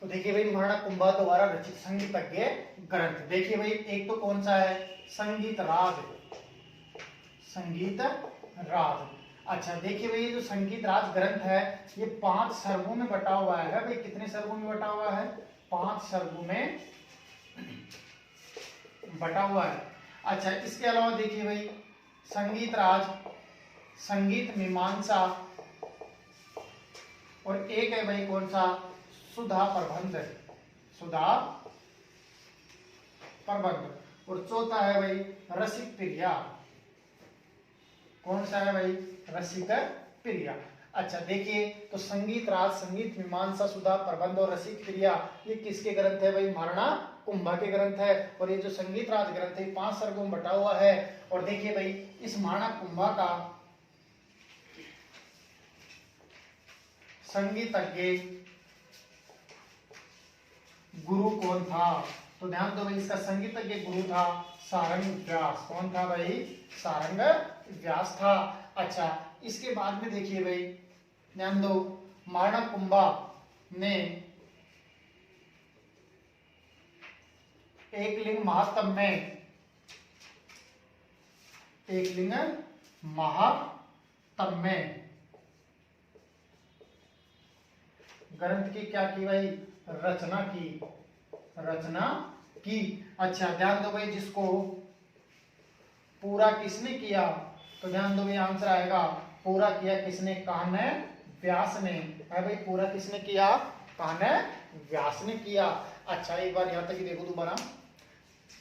तो देखिए भाई महाराणा कुंभा द्वारा रचित संगीतज्ञ ग्रंथ, देखिए भाई एक तो कौन सा है, संगीत राज, संगीत राज। अच्छा देखिए भाई ये जो संगीत राज ग्रंथ है ये 5 सर्गों में बटा हुआ है भाई, कितने सर्गों में बटा हुआ है, 5 सर्गों में बटा हुआ है। अच्छा इसके अलावा देखिए भाई संगीत राज, संगीत मीमांसा, और एक है भाई कौन सा, सुधा प्रबंध, सुधा प्रबंध, और चौथा है भाई रसिक प्रिया, कौन सा है भाई, रसिक प्रिया। अच्छा देखिए तो संगीत राज, संगीत मीमांसा, सुधा प्रबंध और रसिक प्रिया ये किसके ग्रंथ है भाई, महाराणा कुंभा के ग्रंथ है। और ये जो संगीत राज ग्रंथ है 5 सर्गों में बटा हुआ है। और देखिए भाई इस महाराणा कुंभा का संगीतज्ञ गुरु कौन था, तो ध्यान दो भाई इसका संगीतज्ञ गुरु था सारंग व्यास, कौन था भाई, सारंग व्यास था। अच्छा इसके बाद में देखिए भाई ध्यान दो, महाराणा कुंभा ने एकलिंग महात्म में, एकलिंग महात्म में ग्रंथ की क्या की भाई, रचना की, रचना की। अच्छा ध्यान दो भाई जिसको पूरा किसने किया, तो ध्यान दो भाई आंसर आएगा पूरा किया किसने, कान्ह व्यास ने, है भाई पूरा किसने किया, कान्ह व्यास ने किया। अच्छा एक बार यहां तक ही देखो दोबारा,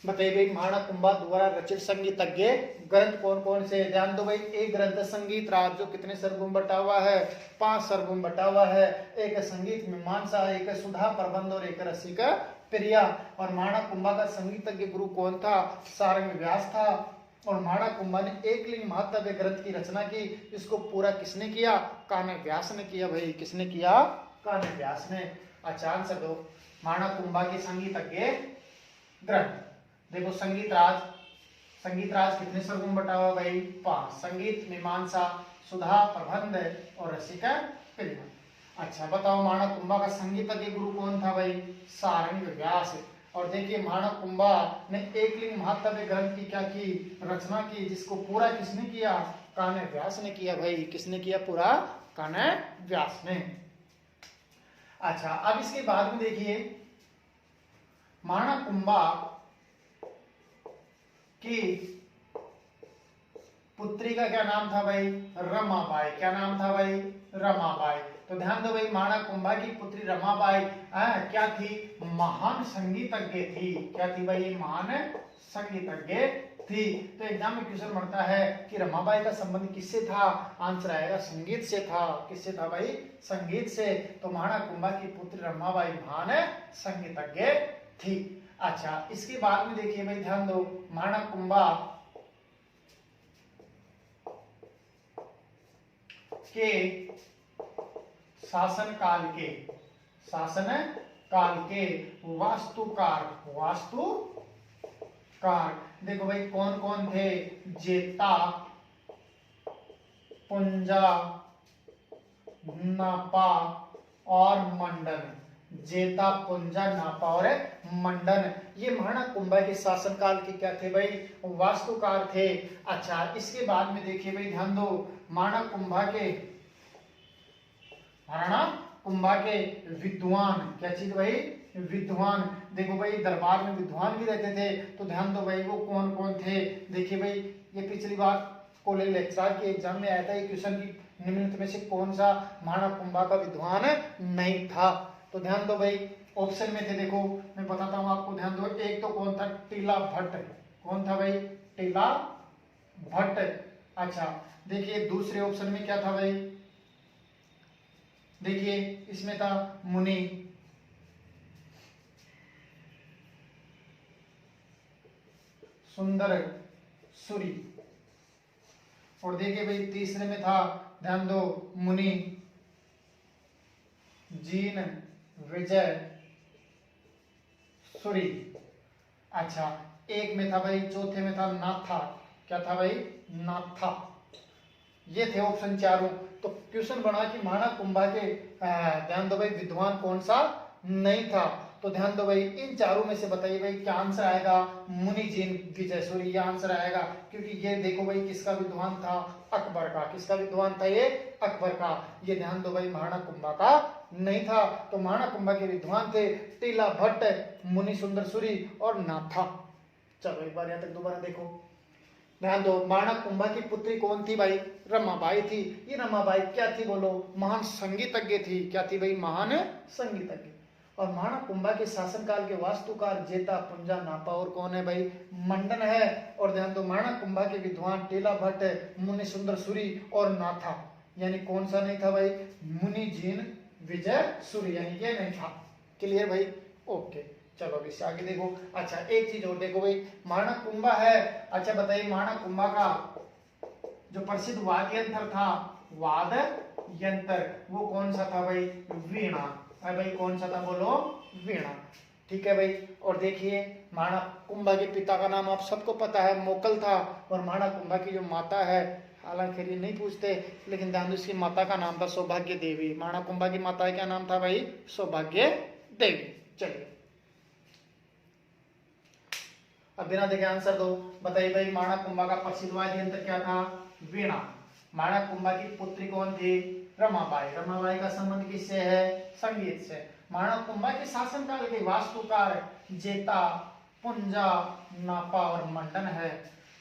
बताइए भाई महाराणा कुंभा द्वारा रचित संगीतज्ञ ग्रंथ कौन कौन से, ध्यान दो भाई एक ग्रंथ संगीत राज जो कितने सर्गों में बटा हुआ है, 5 सर्गों में बटा हुआ है। एक संगीत मीमांसा, एक सुधा प्रबंध और एक रसिक प्रिया। और महाराणा कुंभा का संगीतज्ञ गुरु कौन था, सारंग व्यास था। और महाराणा कुंभा ने एकलिंग महात्म्य ग्रंथ की रचना की, इसको पूरा किसने किया, कान्ह व्यास ने किया भाई, किसने किया, कान्ह व्यास ने। अच्छा आंसर दो, महाराणा कुंभा के संगीतज्ञ ग्रंथ, देखो संगीत राज, संगीत राज कितने सर्गों में बटा हुआ भाई, 5, संगीत मीमांसा, सुधा प्रबंध और रसिक प्रिया। अच्छा बताओ महाराणा कुंभा का संगीतज्ञ गुरु कौन था भाई, सारंग व्यास। और देखिए महाराणा कुंभा ने एकलिंग महात्म्य ग्रंथ की क्या की, रचना की, जिसको पूरा किसने किया, कान्ह व्यास ने किया भाई, किसने किया पूरा, कान्ह व्यास ने। अच्छा अब इसके बाद में देखिए महाराणा कुंभा की पुत्री का क्या नाम था भाई, रमाबाई, क्या नाम था भाई, रमाबाई। तो ध्यान दो भाई महाराणा कुंभा की पुत्री रमाबाई क्या थी, महान संगीतज्ञ थी, क्या थी भाई, महान संगीतज्ञ थी। तो एग्जाम में क्वेश्चन बनता है कि रमाबाई का संबंध किससे था, आंसर आएगा संगीत से था, किससे था भाई, संगीत से। तो महाराणा कुंभा की पुत्री रमाबाई महान संगीतज्ञ थी। अच्छा इसके बाद में देखिए भाई ध्यान दो, महाराणा कुंभा के शासन काल के, शासन काल के वास्तुकार, वास्तुकार देखो भाई कौन कौन थे, जेता, पुंजा, नापा और मंडन, जेता, पुंजा, नापा और मंडन, ये महाराणा कुंभा के शासनकाल के क्या थे भाई, वास्तुकार थे। अच्छा इसके बाद में देखिए भाई ध्यान दो, महाराणा कुंभा के विद्वान, क्या चीज भाई, विद्वान। देखो भाई दरबार में विद्वान भी रहते थे, तो ध्यान दो भाई वो कौन कौन थे। देखिए भाई ये पिछली बार कॉलेज लेक्चरर के एग्जाम में आया था ये क्वेश्चन की निम्नलिखित में से कौन सा महाराणा कुंभा का विद्वान नहीं था। तो ध्यान दो भाई ऑप्शन में थे, देखो मैं बताता हूं आपको, ध्यान दो। एक तो कौन था, टीला भट्ट, कौन था भाई, टीला भट्ट। अच्छा देखिए दूसरे ऑप्शन में क्या था भाई, देखिए इसमें था मुनि, सुंदर सूरी। और देखिए भाई तीसरे में था, ध्यान दो, मुनि, जीन, विजय, सूरी। अच्छा एक में था भाई, चौथे में था नाथा, क्या था भाई, नाथा। ये थे ऑप्शन चारों। तो क्वेश्चन बना कि महाराणा कुंभा के ध्यान दो भाई विद्वान कौन सा नहीं था। तो ध्यान दो भाई, इन चारों में से बताइए भाई क्या आंसर आएगा? मुनि जिन विजय सूर्य, ये आंसर आएगा। क्योंकि ये देखो भाई किसका विद्वान था? अकबर का। किसका विद्वान था ये? अकबर का। ये ध्यान दो भाई महाना कुंभा का नहीं था। तो महाना कुंभा के विद्वान थे टीला भट्ट, मुनि सुंदर सूरी और नाथा। चलो एक बार यहाँ तक दोबारा देखो, ध्यान दो। महाना कुंभा की पुत्री कौन थी भाई? रमाबाई थी। ये रमाबाई क्या थी बोलो? महान संगीतज्ञ थी। क्या थी भाई? महान संगीतज्ञ। और महाना कुंभा के शासनकाल के वास्तुकार जेता, पुंजा, नापा और कौन है भाई? मंडन है। और ध्यान दो, महाना कुंभा के विद्वान टीला भट्ट, मुनि सुंदर सूरी और नाथा। यानी कौन सा नहीं था भाई? मुनि जिन विजय सूर्य, यानी ये नहीं था। क्लियर भाई? ओके, चलो अब इससे आगे देखो। अच्छा एक चीज और देखो भाई, महाना कुंभा है। अच्छा बताइए, महाना कुंभा का जो प्रसिद्ध वाद्य यंत्र था, वाद यंत्र, वो कौन सा था भाई? वीणा। है भाई, कौन सा था बोलो? वीणा। ठीक है भाई। और देखिए, महाना कुंभा के पिता का नाम आप सबको पता है, मोकल था। और महाना कुंभा की जो माता है, हालांकि ये नहीं पूछते, लेकिन ध्यान दो, इसकी माता का नाम था सौभाग्य देवी। महाना कुंभा की माता का क्या नाम था भाई? सौभाग्य देवी। चलिए अब बिना देखे आंसर दो। बताइए भाई, महाना कुंभा का प्रसिद्ध वाद्य यंत्र क्या था? वीणा। महाना कुंभा की पुत्री कौन थी? रमाबाई। रमाबाई का संबंध किससे है? संगीत से। महाना कुंभा के शासनकाल के वास्तुकार जेता, पुंजा, नापा और मंडन है।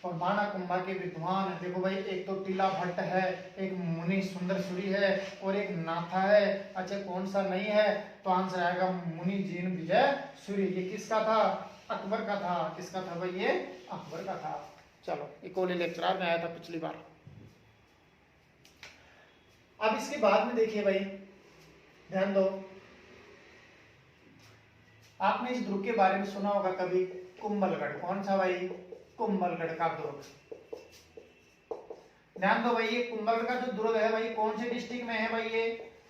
और महाना कुंभा के विद्वान देखो भाई, एक तो टीला भट्ट है, एक मुनि सुंदर सूरी है और एक नाथा है। अच्छा कौन सा नहीं है? तो आंसर आएगा मुनि जिन विजय सूर्य। ये किसका था? अकबर का था। किसका था भाई? ये अकबर का था। चलो एक और लेक्चर में आया था पिछली बार। अब इसके बाद में देखिए भाई, ध्यान दो, आपने इस दुर्ग के बारे में सुना होगा कभी, कुंभलगढ़। कौन सा भाई? कुंभलगढ़ का दुर्ग। ध्यान दो भाई, ये कुंभलगढ़ का जो दुर्ग है भाई, कौन से डिस्ट्रिक्ट में है भाई? ये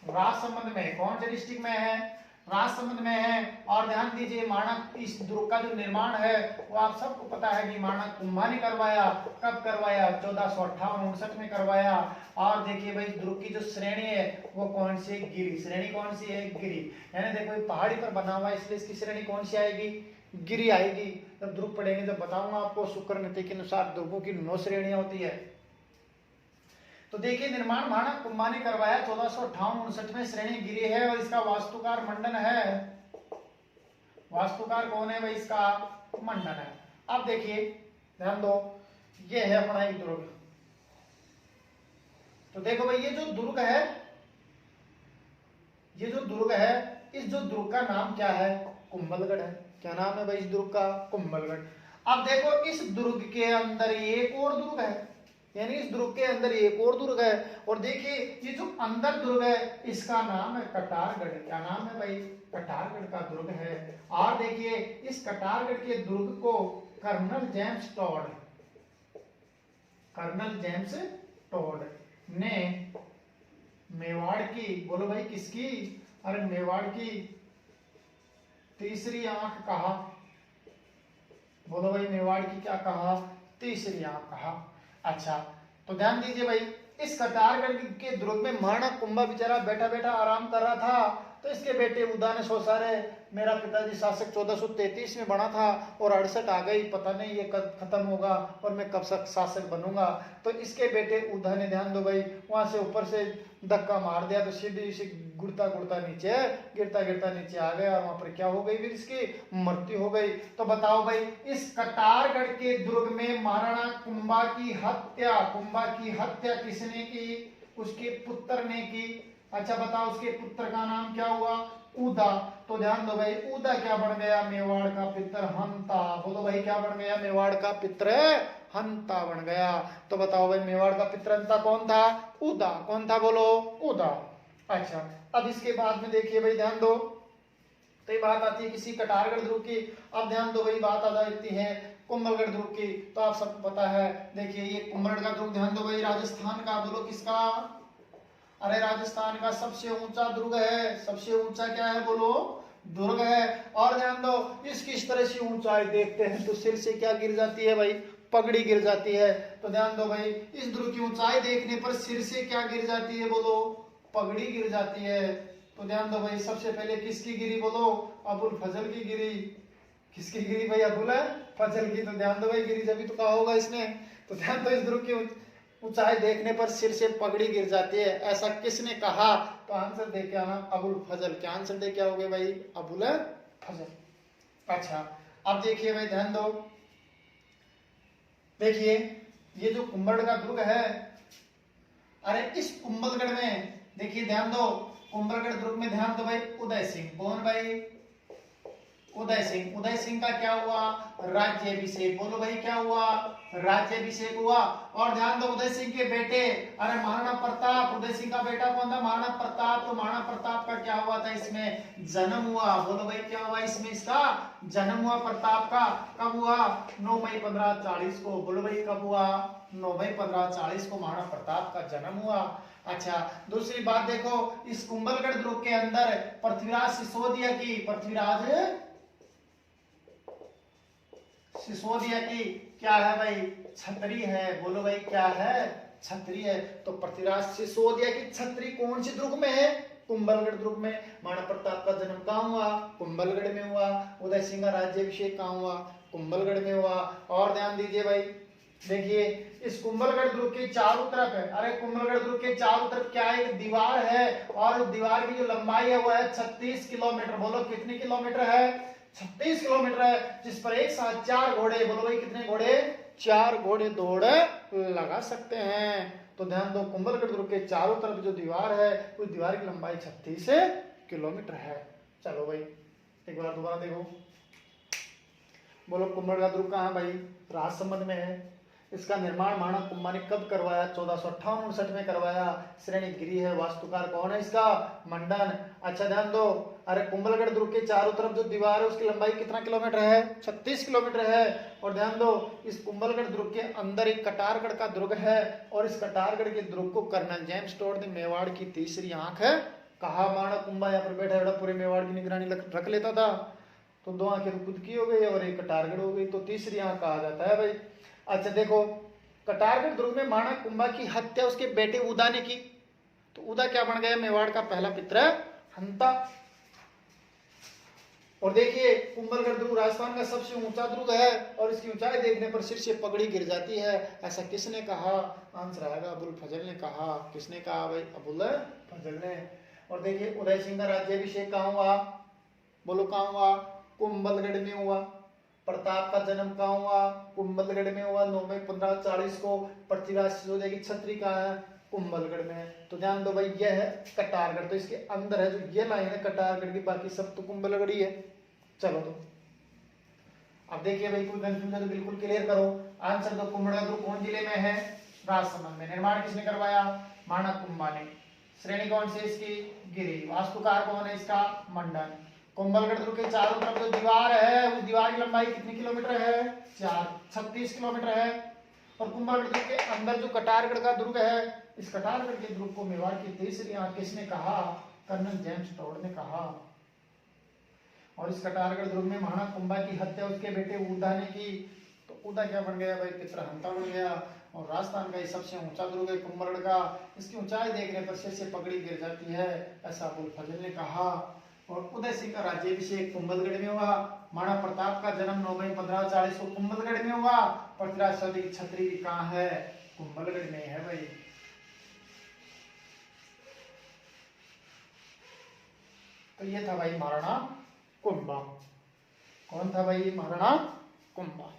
राजसमंद में। कौन से डिस्ट्रिक्ट में है? राजसमंद में है। और ध्यान दीजिए, महाना इस दुर्ग का जो निर्माण है वो आप सबको पता है कि महाना कुंभा ने करवाया। कब करवाया? 1458-59 में करवाया। और देखिए भाई, दुर्ग की जो श्रेणी है वो कौन सी? गिरी। श्रेणी कौन सी है? गिरी। यानी देखो पहाड़ी पर बना हुआ है, इसलिए इसकी श्रेणी कौन सी आएगी? गिरी आएगी। जब दुर्ग पढ़ेंगे तो बताऊंगा आपको, शुक्र नीति के अनुसार दुर्गों की 9 श्रेणियां होती है। तो देखिए, निर्माण महाना कुंभा ने करवाया 1458-59 में, श्रेणी गिरी है और इसका वास्तुकार मंडन है। वास्तुकार कौन है भाई? इसका मंडन है। अब देखिए, ध्यान दो, ये है अपना एक दुर्ग। तो देखो भाई, ये जो दुर्ग है, ये जो दुर्ग है, इस जो दुर्ग का नाम क्या है? कुंभलगढ़ है। क्या नाम है भाई इस दुर्ग का? कुंभलगढ़। अब देखो, इस दुर्ग के अंदर एक और दुर्ग है, यानी इस दुर्ग के अंदर एक और दुर्ग है। और देखिए, ये जो अंदर दुर्ग है इसका नाम है कटारगढ़। क्या नाम है भाई? कटारगढ़ का दुर्ग है। और देखिए, इस कटारगढ़ के दुर्ग को colonel James Tod, colonel James Tod ने मेवाड़ की, बोलो भाई किसकी? अरे मेवाड़ की तीसरी आंख कहा। बोलो भाई, मेवाड़ की क्या कहा? तीसरी आंख कहा। अच्छा तो ध्यान दीजिए भाई, इस कटारगढ़ के दुर्ग में महाना कुंभा बेचारा बैठा बैठा आराम कर रहा था। तो इसके बेटे उदा ने सोचा रे, मेरा पिताजी शासक 1433 में बना था और 68 आ गई, पता नहीं ये कब खत्म होगा और मैं कब तक शासक बनूंगा। तो इसके बेटे उदा ने, ध्यान दो भाई, वहां से ऊपर से धक्का मार दिया, तो सीधी सी गुड़ता गुड़ता नीचे, गिरता गिरता नीचे आ गया और वहां पर क्या हो गई? फिर इसकी मृत्यु हो गई। तो बताओ भाई, इस कटारगढ़ के दुर्ग में महाराणा कुंभा की हत्या, कुंभा की हत्या किसने की? उसके पुत्र ने की। अच्छा बताओ, उसके पुत्र का नाम क्या हुआ? उदा। तो ध्यान दो भाई, उदा क्या बन गया? मेवाड़ का पितर हंता। बोलो भाई, क्या बन गया? मेवाड़ का पितर हंता बन गया। तो बताओ भाई, मेवाड़ का पितर हंता कौन था? उदा। कौन था बोलो? उदा। अच्छा, अब इसके बाद में देखिए भाई, ध्यान दो, तो ये बात आती है किसी कटारगढ़ दुर्ग की। अब ध्यान दो भाई, बात आ जाती है कुंभलगढ़ दुर्ग की। तो आप सबको पता है, देखिए ये कुंभलगढ़ का दुर्ग, ध्यान दो भाई, राजस्थान का। बोलो किसका? अरे राजस्थान का सबसे ऊंचा दुर्ग है। सबसे ऊंचा क्या है बोलो? दुर्ग है। और ध्यान दो, इसकी इस तरह से ऊंचाई देखते हैं तो सिर से क्या गिर जाती है भाई? पगड़ी गिर जाती है। तो ध्यान दो भाई, इस दुर्ग की ऊंचाई देखने पर सिर से क्या गिर जाती है बोलो? पगड़ी गिर जाती है। तो ध्यान दो भाई, सबसे पहले किसकी गिरी बोलो, अबुल फजल की गिरी। किसकी गिरी भाई, अबुल फजल की। तो ध्यान दो भाई, गिरी जब भी तो कहा होगा इसने। तो ध्यान दो, इस ध्रुव की ऊंचाई देखने पर सिर से पगड़ी गिर जाती है, ऐसा किसने कहा। तो आंसर दे के आना अबुल फजल। क्या आंसर दे के आओगे भाई, अबुल फजल। अच्छा अब देखिए भाई, ध्यान दो, देखिए ये जो कुंभलगढ़ का दुर्ग है, अरे इस कुंभलगढ़ में देखिए, ध्यान दो, कुंभलगढ़ दुर्ग में ध्यान दो भाई, उदय सिंह। कौन भाई, उदय सिंह। उदय सिंह का क्या हुआ, राज्याभिषेक। बोलो भाई क्या हुआ, राज्याभिषेक हुआ। और ध्यान दो, उदय सिंह के बेटे, अरे महाराणा प्रताप, उदय सिंह का बेटा कौन था, महाराणा प्रताप। तो महाराणा प्रताप का क्या हुआ था, इसमें जन्म हुआ। बोलो भाई क्या हुआ, इसमें इसका जन्म हुआ प्रताप का। कब हुआ, 9 मई 1540 को। बोलो भाई कब हुआ, 9 मई 1540 को महाराणा प्रताप का जन्म हुआ। अच्छा दूसरी बात देखो, इस कुंभलगढ़ दुर्ग के अंदर पृथ्वीराज सिसोदिया की, पृथ्वीराज सिसोदिया की क्या है भाई, छतरी है। बोलो भाई क्या है, छतरी है। तो पृथ्वीराज सिसोदिया की छतरी कौन सी दुर्ग में है, कुंभलगढ़ दुर्ग में। महाराणा प्रताप का जन्म कहाँ हुआ, कुंभलगढ़ में हुआ। उदय सिंह का राज्याभिषेक कहाँ हुआ, कुंभलगढ़ में हुआ। और ध्यान दीजिए भाई, देखिए इस कुंभलगढ़ दुर्ग के चारों तरफ है, अरे कुंभलगढ़ दुर्ग के चारों तरफ क्या है, एक दीवार है। और दीवार की जो लंबाई है वो है 36 किलोमीटर। बोलो कितनी किलोमीटर है, 36 किलोमीटर है, जिस पर एक साथ 4 घोड़े, बोलो भाई कितने घोड़े, 4 घोड़े दौड़ लगा सकते हैं। तो ध्यान दो, कुंभलगढ़ दुर्ग के चारों तरफ जो दीवार है, उस दीवार की लंबाई 36 किलोमीटर है। चलो भाई एक बार दोबारा देखो, बोलो कुंभलगढ़ दुर्ग कहाँ है भाई, राजसमंद में है। इसका निर्माण महाराणा कुंभा ने कब करवाया, 1458-59 में करवाया। श्रेणी गिरी है, वास्तुकार कौन है इसका, मंडन। अच्छा ध्यान दो, अरे कुंभलगढ़ दुर्ग के चारों तरफ जो दीवार है उसकी लंबाई कितना किलोमीटर है, 36 किलोमीटर है। और ध्यान दो, इस कुंभलगढ़ दुर्ग के अंदर एक कटारगढ़ का दुर्ग है, और इस कटारगढ़ के दुर्ग को कर्नल जेम्स टोड ने मेवाड़ की तीसरी आंख है कहा। महाराणा कुंभा यहाँ पर बैठा बैठा पूरे मेवाड़ की निगरानी रख लेता था। तो 2 आंखें तो खुद की हो गई और एक कटारगढ़ हो गई, तो तीसरी आंख कहा जाता है भाई। अच्छा देखो, कटारगढ़ दुर्ग में महाराणा कुंभा की हत्या उसके बेटे उदा ने की। तो उदा क्या बन गया, मेवाड़ का पहला पित्र हंता। और देखिए कुंभलगढ़ दुर्ग राजस्थान का सबसे ऊंचा दुर्ग है, और इसकी ऊंचाई देखने पर सिर से पगड़ी गिर जाती है, ऐसा किसने कहा। आंसर आएगा अबुल फजल ने कहा। किसने कहा भाई, अबुल फजल ने। और देखिए उदय सिंह का राज्याभिषेक कहाँ हुआ, बोलो कहाँ हुआ, कुंभलगढ़ में हुआ। प्रताप का जन्म कहाँ हुआ, कुंभलगढ़ में हुआ, 9 मई 1540 को। पृथ्वीराज सिसोदिया की छतरी कहाँ है, कुंभलगढ़ में। तो ध्यान दो भाई, यह है कटारगढ़, तो इसके अंदर है जो ये लाइन है कटारगढ़ की, बाकी सब तो कुंभलगढ़ ही है। चलो तो अब देखिए भाई, कोई कंफ्यूजन तो बिल्कुल क्लियर करो। आंसर दो, कुंभलगढ़ दुर्ग कौन जिले में है, राजसमंद में। निर्माण किसने करवाया, महाराणा कुंभा ने। श्रेणी कौन सी इसकी, गिरी। वास्तुकार कौन है इसका, मंडन। कुंभलगढ़ दुर्ग के चारों तरफ जो दीवार है, उस दीवार की लंबाई कितनी किलोमीटर है, 36 किलोमीटर है। और कुंभलगढ़ दुर्ग के अंदर जो कटारगढ़ का दुर्ग है, इस कटारगढ़ के दुर्ग को मेवाड़ की तीसरी आंख किसने कहा, कर्नल जेम्स टोड ने कहा। और इस कटारगढ़ दुर्ग में महाराणा कुंभा की हत्या उसके बेटे उदा ने की। तो उदा क्या बन गया भाई, पितृहंता बन गया। और राजस्थान का ये सबसे ऊंचा दुर्ग है कुंभलगढ़ का, इसकी ऊंचाई देखने पर सिर से पगड़ी गिर जाती है, ऐसा अबुल फजल ने कहा। और उदय सिंह का राज्याभिषेक कुंभलगढ़ में हुआ। महाराणा प्रताप का जन्म 9 मई 1540 को कुंभलगढ़ में हुआ। पृथ्वीराज सिसोदिया की छतरी भी कहाँ है, कुंभलगढ़ में है भाई। तो ये था भाई महाराणा कुंभा। कौन था भाई, महाराणा कुंभा।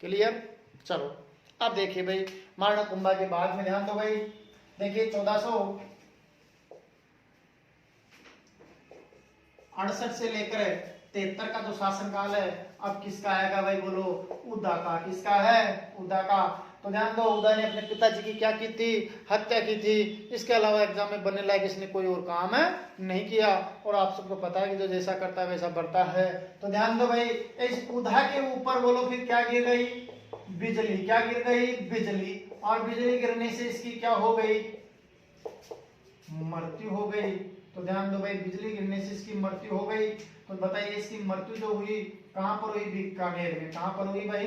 क्लियर। चलो अब देखिए भाई, महाराणा कुंभा के बाद में ध्यान दो भाई, देखिए 1468 से लेकर 73 का जो शासनकाल है, अब किसका आएगा भाई, बोलो उदा का। किसका है, उदा का। तो ध्यान दो, उदा ने अपने पिताजी की क्या की थी, हत्या की थी। इसके अलावा एग्जाम में बनने लायक इसने कोई और काम नहीं किया। और आप सबको पता है कि जो जैसा करता है वैसा बढ़ता है। तो ध्यान दो भाई, इस उदा के ऊपर बोलो फिर क्या गिर गई, बिजली। क्या गिर गई, बिजली। और बिजली गिरने से इसकी क्या हो गई, मृत्यु हो गई। तो ध्यान दो भाई, बिजली गिरने से इसकी मृत्यु हो गई। तो बताइए इसकी मृत्यु जो हुई कहां पर हुई, बीकानेर में। कहां पर हुई भाई,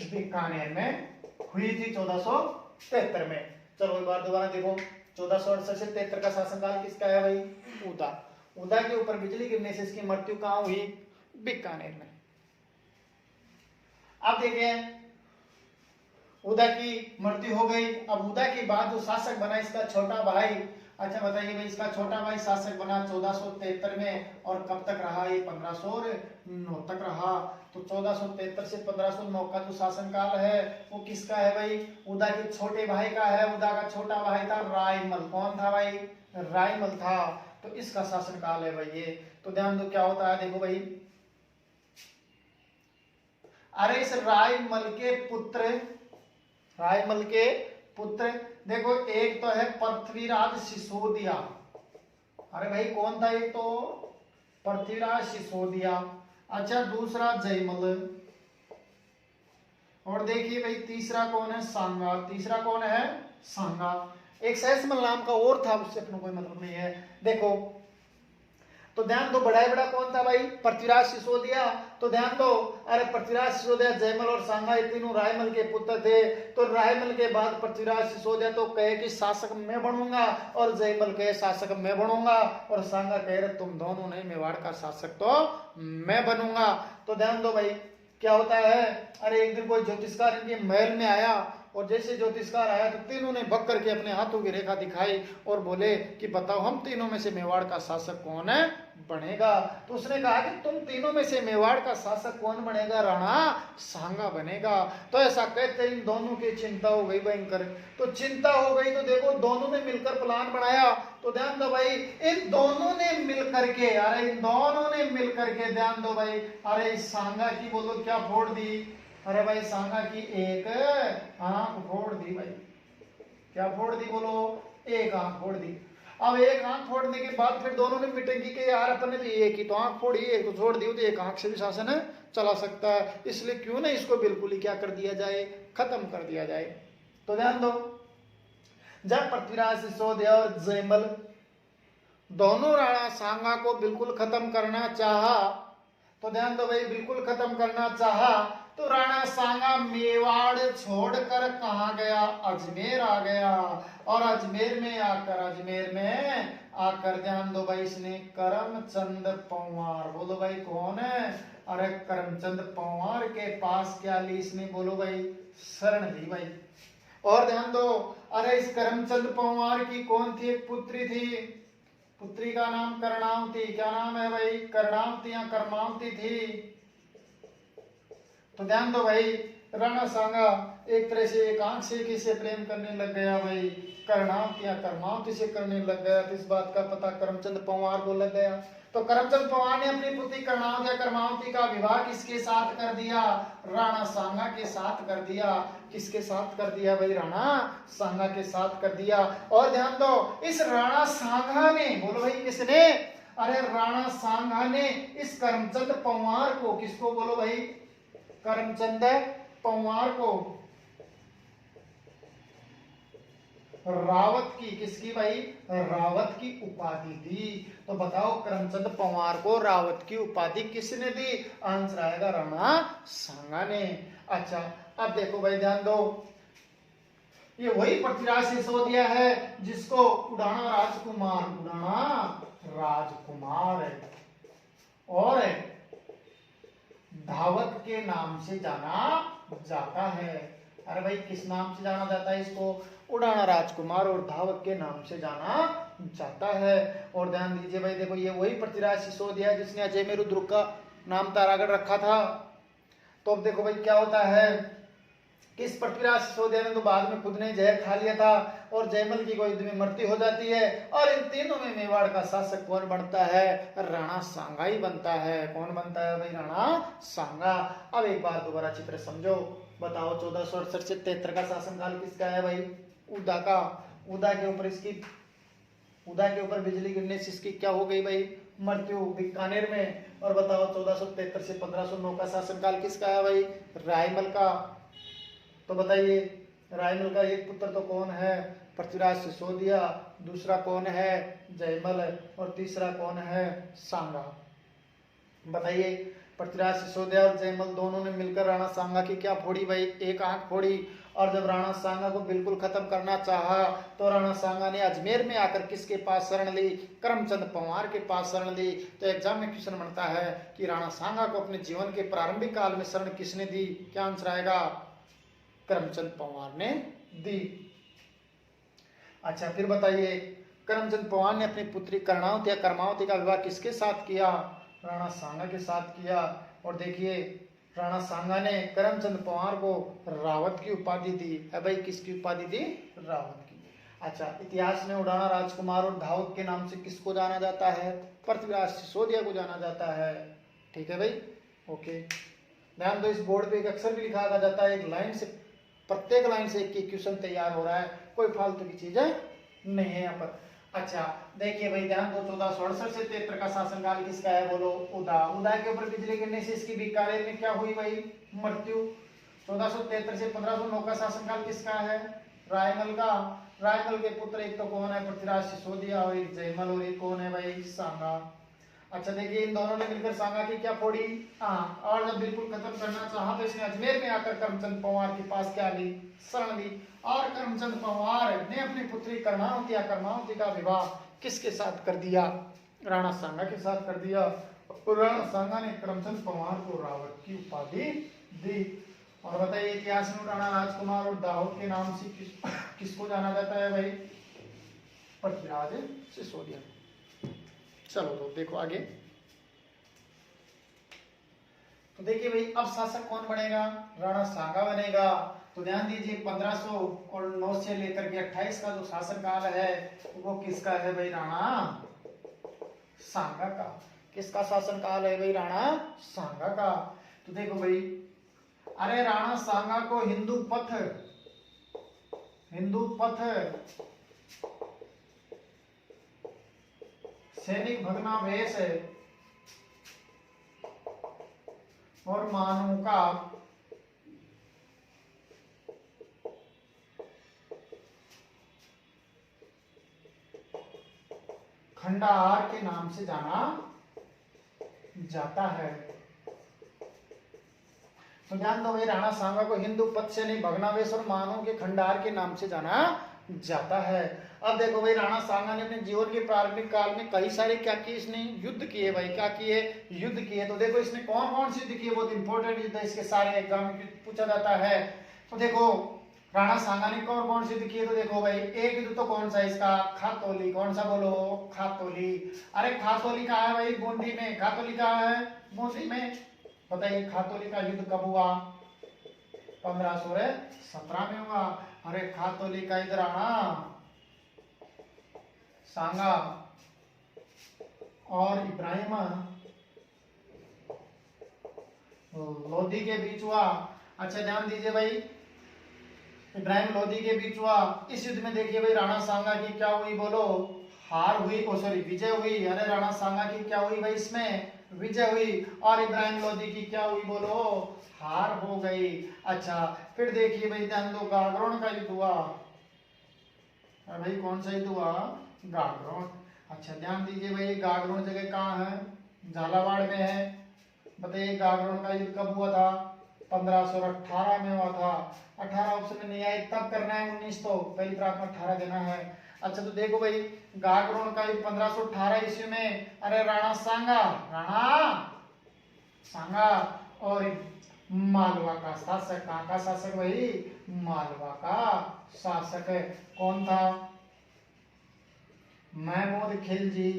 बीकानेर में हुई थी 1473 में। चलो एक बार दोबारा देखो, 1468 से 73 का शासनकाल किसका है भाई? उदा। उदा के ऊपर बिजली गिरने से इसकी मृत्यु कहाँ हुई? बीकानेर में। अब देखिए उदा की मृत्यु हो गई। अब उदा के बाद जो शासक बना इसका छोटा भाई, अच्छा बताइए भाई, इसका छोटा भाई शासक बना 1473 में और कब तक रहा? ये 1509 तक रहा। तो 1473 से 1509 का जो शासनकाल है वो किसका है भाई? उदा के छोटे भाई का है। उदा का छोटा भाई था रायमल। कौन था भाई? रायमल था। तो इसका शासनकाल है भाई ये। तो ध्यान दो क्या होता है, देखो भाई, अरे इस रायमल के पुत्र देखो, एक तो है पृथ्वीराज सिसोदिया। अरे भाई कौन था? एक तो पृथ्वीराज सिसोदिया। अच्छा, दूसरा जयमल, और देखिए भाई तीसरा कौन है? सांगा। तीसरा कौन है? सांगा। एक सहसमल नाम का और था, उससे अपना कोई मतलब नहीं है। देखो तो ध्यान दो, बड़ा कौन था भाई? पृथ्वीराज सिसोदिया। तो ध्यान दो, अरे पृथ्वीराज सिसोदिया, जयमल और सांगा ये तीनों रायमल के पुत्र थे। तो रायमल के बाद पृथ्वीराज सिसोदिया तो कहे कि शासक मैं बनूंगा, और जयमल कहे शासक मैं बनूंगा, और सांगा कह रहे तुम दोनों नहीं, मेवाड़ का शासक तो मैं बनूंगा। तो ध्यान दो भाई क्या होता है, अरे एक दिन कोई ज्योतिषकार इनके महल में आया, और जैसे ज्योतिषकार आया तो तीनों ने भग करके अपने हाथों की रेखा दिखाई और बोले कि बताओ हम तीनों में से मेवाड़ का शासक कौन है बनेगा। तो उसने कहा कि तुम तीनों में से मेवाड़ का शासक कौन बनेगा? राणा सांगा बनेगा। तो ऐसा कहते इन दोनों की चिंता हो गई भयंकर। तो चिंता हो गई तो देखो दोनों ने मिलकर प्लान बनाया। तो ध्यान दो भाई, इन दोनों ने मिलकर के, अरे इन दोनों ने मिलकर के, ध्यान दो भाई, अरे सांगा की बोलो क्या फोड़ दी? अरे भाई सांगा की एक आंख फोड़ दी भाई। क्या फोड़ दी बोलो? एक आंख फोड़ दी। अब एक आंख फोड़ने के बाद फिर दोनों ने मीटिंग की कि यार अपन ने तो एक ही तो आंख फोड़ी, एक तो छोड़ दी, तो एक आंख से भी शासन चला सकता है, इसलिए क्यों ना इसको बिल्कुल ही क्या कर दिया जाए? खत्म कर दिया जाए। तो ध्यान दो, जब पृथ्वीराज सिसोदिया और जयमल दोनों राणा सांगा को बिल्कुल खत्म करना चाहा, तो ध्यान दो भाई, बिल्कुल खत्म करना चाहा, तो राणा सांगा मेवाड़ छोड़कर कहाँ गया? अजमेर आ गया। और अजमेर में आकर ध्यान दो भाई, इसने करमचंद पंवार, बोलो भाई कौन है? अरे करमचंद पंवार के पास क्या ली इसने? बोलो भाई शरण ली भाई। और ध्यान दो, अरे इस करमचंद पंवार की कौन थी? एक पुत्री थी, पुत्री का नाम कर्णावती। क्या नाम है भाई? कर्णावती या कर्मावती थी। तो ध्यान दो भाई, राणा सांगा एक तरह से एक आंख से किसी प्रेम करने लग गया भाई, कर्णावती या कर्मावती से करने लग गया। तो इस बात का पता करमचंद पंवार को लग गया। तो करमचंद पंवार ने अपनी पुत्री कर्णावती या कर्मावती का विवाह किसके साथ कर दिया? राणा सांगा के साथ कर दिया। किसके साथ कर दिया भाई? राणा सांगा के साथ कर दिया। और ध्यान दो, इस राणा सांगा ने, बोलो भाई किसने? अरे राणा सांगा ने इस करमचंद पंवार को, किसको बोलो भाई? करमचंद पंवार को रावत की, किसकी भाई? रावत की उपाधि दी। तो बताओ करमचंद पंवार को रावत की उपाधि किसने दी? आंसर आएगा राणा सांगा ने। अच्छा अब देखो भाई ध्यान दो, ये वही पृथ्वीराज सिसोदिया है जिसको उड़ाना राजकुमार और धावक के नाम से जाना जाता है। अरे भाई किस नाम से जाना जाता है इसको? उड़ाना राजकुमार और धावक के नाम से जाना जाता है। और ध्यान दीजिए भाई, देखो ये वही पृथ्वीराज सिसोदिया है जिसने अजय में रुद्र का नाम तारागढ़ रखा था। तो अब देखो भाई क्या होता है, किस पृथ्वीराज सिसोदिया ने तो बाद में खुद ने जहर खा लिया था और जयमल की गोद में मृत्यु हो जाती है। और इन तीनों में मेवाड़ का शासक कौन बनता है? राणा सांगा ही बनता है। कौन बनता है भाई? राणा सांगा। अब एक बार दोबारा चित्र समझो, बताओ 1468 से 73 का शासनकाल किसका है भाई? उदा का। उदा के ऊपर बिजली गिरने से इसकी क्या हो गई भाई? मृत्यु बीकानेर में। और बताओ 1473 से 1509 का शासनकाल किसका है भाई? रायमल का। तो बताइए रायमल का एक पुत्र तो कौन है? पृथ्वीराज सिसोदिया, दूसरा कौन है? जयमल, और तीसरा कौन है? सांगा। बताइए पृथ्वीराज सिसोदिया और जयमल दोनों ने मिलकर राणा सांगा की क्या फोड़ी भाई? एक आंख फोड़ी। और जब राणा सांगा को बिल्कुल खत्म करना चाहा तो राणा सांगा ने अजमेर में आकर किसके पास शरण ली? करमचंद पंवार के पास शरण ली। तो एग्जाम में क्वेश्चन बनता है कि राणा सांगा को अपने जीवन के प्रारंभिक काल में शरण किसने दी? क्या आंसर आएगा? करमचंद पंवार ने दी। अच्छा फिर बताइए, करमचंद पंवार ने अपनी पुत्री कर्णावती या कर्मावती का विवाह किसके साथ किया? राणा सांगा के साथ किया। और देखिए राणा सांगा ने करमचंद पंवार को रावत की उपाधि दी। है भाई, किसकी उपाधि दी? रावत की। अच्छा, इतिहास में उड़ाना राजकुमार और धावक के नाम से किसको जाना जाता है? पृथ्वीराज सिसोदिया को जाना जाता है। ठीक है भाई, ओके। ध्यान दो, इस बोर्ड पे एक अक्षर भी लिखा जाता है, एक लाइन से, प्रत्येक लाइन से एक क्वेश्चन तैयार हो रहा है, कोई फालतू की चीजें नहीं है यहाँ पर। अच्छा देखिए भाई, ध्यान दो, 1468 से 73 का शासनकाल किसका है? बोलो, उदा। उदा के ऊपर बिजली गिरने से इसकी बीकानेर में क्या हुई भाई? मृत्यु। 1473 से 1509 का शासनकाल किसका है? रायमल का। रायमल के पुत्र एक तो कौन है? पृथ्वीराज सिसोदिया, और एक जयमल, और एक कौन है भाई? सांगा। अच्छा देखिए, इन दोनों ने मिलकर सांगा की क्या फोड़ी? आंख। और जब बिल्कुल खत्म करना चाहा तो इसने अजमेर में आकर करमचंद पंवार के पास क्या ली? शरण ली। और करमचंद पंवार ने अपनी पुत्री कर्णावती या कर्मावती का विवाह किसके साथ कर दिया? राणा सांगा के साथ कर दिया। और राणा सांगा ने करमचंद पंवार को रावत की उपाधि दी। और बताइए, इतिहास में राणा राजकुमार और दाऊद के नाम से किसको जाना जाता है भाई? पृथ्वीराज सिसोदिया। चलो तो देखो आगे। तो देखिए भाई, अब शासक कौन बनेगा? राणा सांगा बनेगा। तो ध्यान दीजिए, 1509 से लेकर के 28 का जो शासनकाल है वो किसका है भाई? राणा सांगा का। किसका शासनकाल है भाई? राणा सांगा का। तो देखो भाई, अरे राणा सांगा को हिंदू पथ सैनिक भग्नावेश और मानव का खंडहार के नाम से जाना जाता है। तो ध्यान दो भाई, राणा सांगा को हिंदू पथ सैनिक भग्नावेश और मानव के खंडहार के नाम से जाना जाता है। अब देखो भाई, राणा सांगा ने अपने जीवन के प्रारंभिक काल में कई सारे क्या किए? इसने युद्ध किए भाई। क्या किए? युद्ध किए। तो देखो इसने कौन कौन से युद्ध किए? बहुत इंपॉर्टेंट युद्ध, इसके सारे एग्जाम में पूछा जाता है। तो देखो राणा सांगा ने कौन कौन से युद्ध किए? तो देखो भाई, एक युद्ध तो कौन सा इसका? खातौली। कौन सा? बोलो, खातौली। अरे खातौली कहाँ है भाई? बूंदी में। खातौली कहाँ है? बूंदी में। बताइए, खातौली का युद्ध कब हुआ? 1517 में हुआ। अरे खातौली का इधर आना, सांगा और इब्राहिम लोधी के बीच हुआ। अच्छा ध्यान दीजिए भाई, इब्राहिम लोधी के बीच हुआ। इस युद्ध में देखिए भाई, राणा सांगा की क्या हुई? बोलो, हार हुई। ओ सॉरी, विजय हुई। अरे राणा सांगा की क्या हुई भाई? इसमें विजय हुई। और इब्राहिम लोधी की क्या हुई? बोलो, हार हो गई। अच्छा फिर देखिए भाई, ध्यान दो, गागरोन का युद्ध हुआ। भाई कौन सा युद्ध हुआ? गागरोन। अच्छा ध्यान दीजिए भाई, गागरोन जगह कहाँ है? झालावाड़ में है। बताइए, गागरोन का युद्ध कब हुआ था? 1518 में हुआ था। 18 ऑप्शन में नहीं आए, तब करना है 19, तो पहली प्राप्त में 18 देना है। अच्छा तो देखो भाई, गागरोन का युद्ध 1518 ईस्वी में, अरे राणा सांगा और मालवा का शासक। कहाँ का शासक भाई? मालवा का शासक है। कौन था? महमूद खिलजी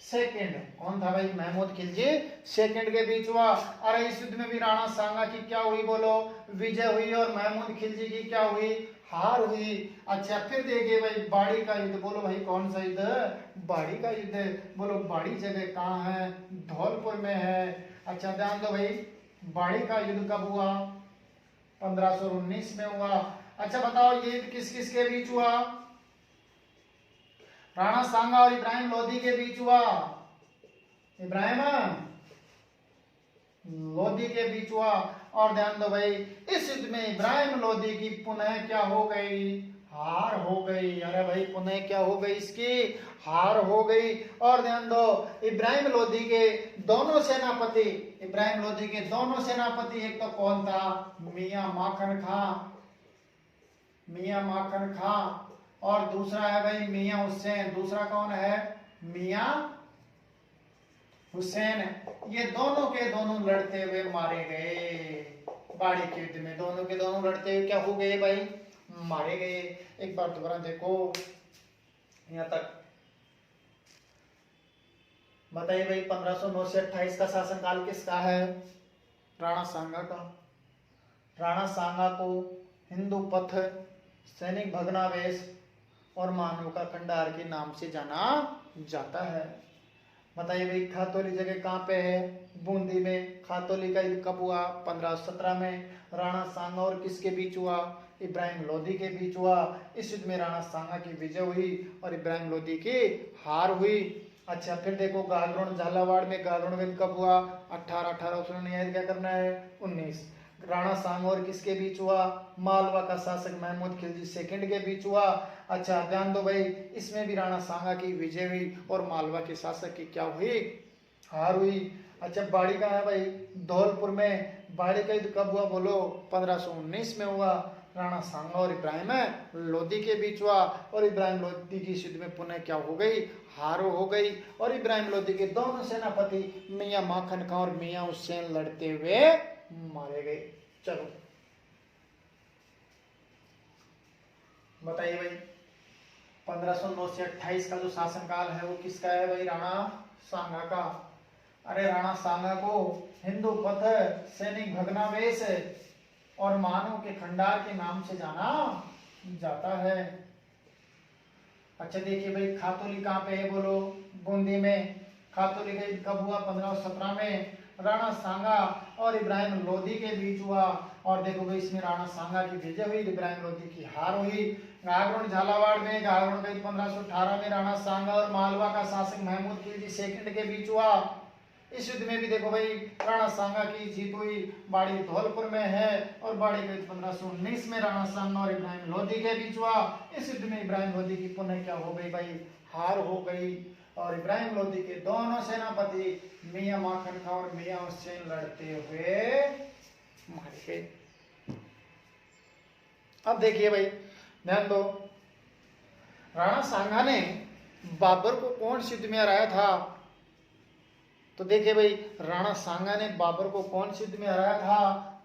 सेकंड। कौन था भाई? महमूद खिलजी सेकंड के बीच हुआ। अरे इस युद्ध में भी राणा सांगा की क्या हुई? बोलो, विजय हुई। और महमूद खिलजी की क्या हुई? हार हुई। अच्छा फिर देखिए भाई, बाड़ी का युद्ध। बोलो भाई, कौन सा युद्ध? बाड़ी का युद्ध। बोलो, बाड़ी जगह कहाँ है? धौलपुर में है। अच्छा ध्यान दो भाई, बाड़ी का युद्ध कब हुआ? 1519 में हुआ। अच्छा बताओ, ये युद्ध किस किस के बीच हुआ? राणा सांगा और इब्राहिम लोधी के बीच हुआ। इब्राहिम लोधी के बीच हुआ। और ध्यान दो भाई, इस युद्ध में इब्राहिम लोधी की पुनः क्या हो गई? हार हो गई। अरे भाई पुनः क्या हो गई, इसकी हार हो गई। और ध्यान दो, इब्राहिम लोधी के दोनों सेनापति, इब्राहिम लोधी के दोनों सेनापति, एक तो कौन था, मियां माखन खां, मियां माखन खां, और दूसरा है भाई मियां हुसैन। दूसरा कौन है, मियां हुसैन। ये दोनों के दोनों लड़ते हुए मारे गए बाड़ी के युद्ध में। दोनों के दोनों लड़ते हुए क्या हो गए भाई, मारे गए। एक बार दोबारा देखो यहां तक बताइए भाई, 1509 से 28 का शासनकाल किसका है, राणा सांगा का। राणा सांगा को हिंदू पथ, सैनिक भग्नावेश और मानव का खंडार के नाम से जाना जाता है। बताइए भाई, खातौली जगह कहाँ पे है, बूंदी में। खातौली का युद्ध कब हुआ, 1517 में। राणा सांगा और किसके बीच हुआ, इब्राहिम लोधी के बीच हुआ। इस युद्ध में राणा सांगा की विजय हुई और इब्राहिम लोधी की हार हुई। अच्छा फिर देखो, गागरोन झालावाड़ में गागरोन युद्ध कब हुआ, 18 क्या करना है, 19। राणा सांगा और किसके बीच हुआ, मालवा का शासक महमूद खिलजी सेकंड के बीच हुआ। अच्छा ध्यान दो भाई, इसमें भी राणा सांगा की विजय हुई और मालवा के शासक की क्या हुई, हार हुई। अच्छा बाड़ी का है भाई, धौलपुर में। बाड़ी का युद्ध कब हुआ बोलो, 1519 में हुआ। राणा सांगा और इब्राहिम लोधी के बीच हुआ और इब्राहिम लोधी की युद्ध में पुनः क्या हो गई, हार हो गई। और इब्राहिम लोधी के दोनों सेनापति मियां माखन खां और मियां हुसैन लड़ते हुए मारे गए। चलो बताइए भाई, 1509 से 28 का जो शासनकाल है वो किसका है भाई, राणा सांगा का। अरे राणा सांगा को हिंदू पथ, सैनिक भग्नावेश और मानव के खंडार के नाम से जाना जाता है। अच्छा देखिए भाई, खातौली कहाँ पे है बोलो, बूंदी में। खातौली का युद्ध कब हुआ, 1517 में। राणा सांगा और इब्राहिम लोधी के बीच हुआ और देखो भाई इसमें राणा सांगा की विजय हुई, इब्राहिम लोधी की हार हुई। गागरोन झालावाड़ में, गागरोन का युद्ध 1518 में राणा सांगा और मालवा का शासक महमूद खिलजी सेकंड के बीच हुआ। इस युद्ध में भी देखो भाई राणा सांगा की जीत हुई। बाड़ी धौलपुर में है और बाड़ी का युद्ध 1519 में राणा सांगा और इब्राहिम लोधी के बीच हुआ। इस युद्ध में इब्राहिम लोधी की पुनः क्या हो गई भाई, हार हो गई और इब्राहिम लोधी के दोनों सेनापति मियां माखन खां और मियां हुसैन लड़ते हुए मारे गए। अब देखिए भाई ध्यान दो, राणा सांगा ने बाबर को कौन सी युद्ध में हराया था, तो देखिए भाई राणा सांगा ने बाबर को कौन सी युद्ध में हराया था,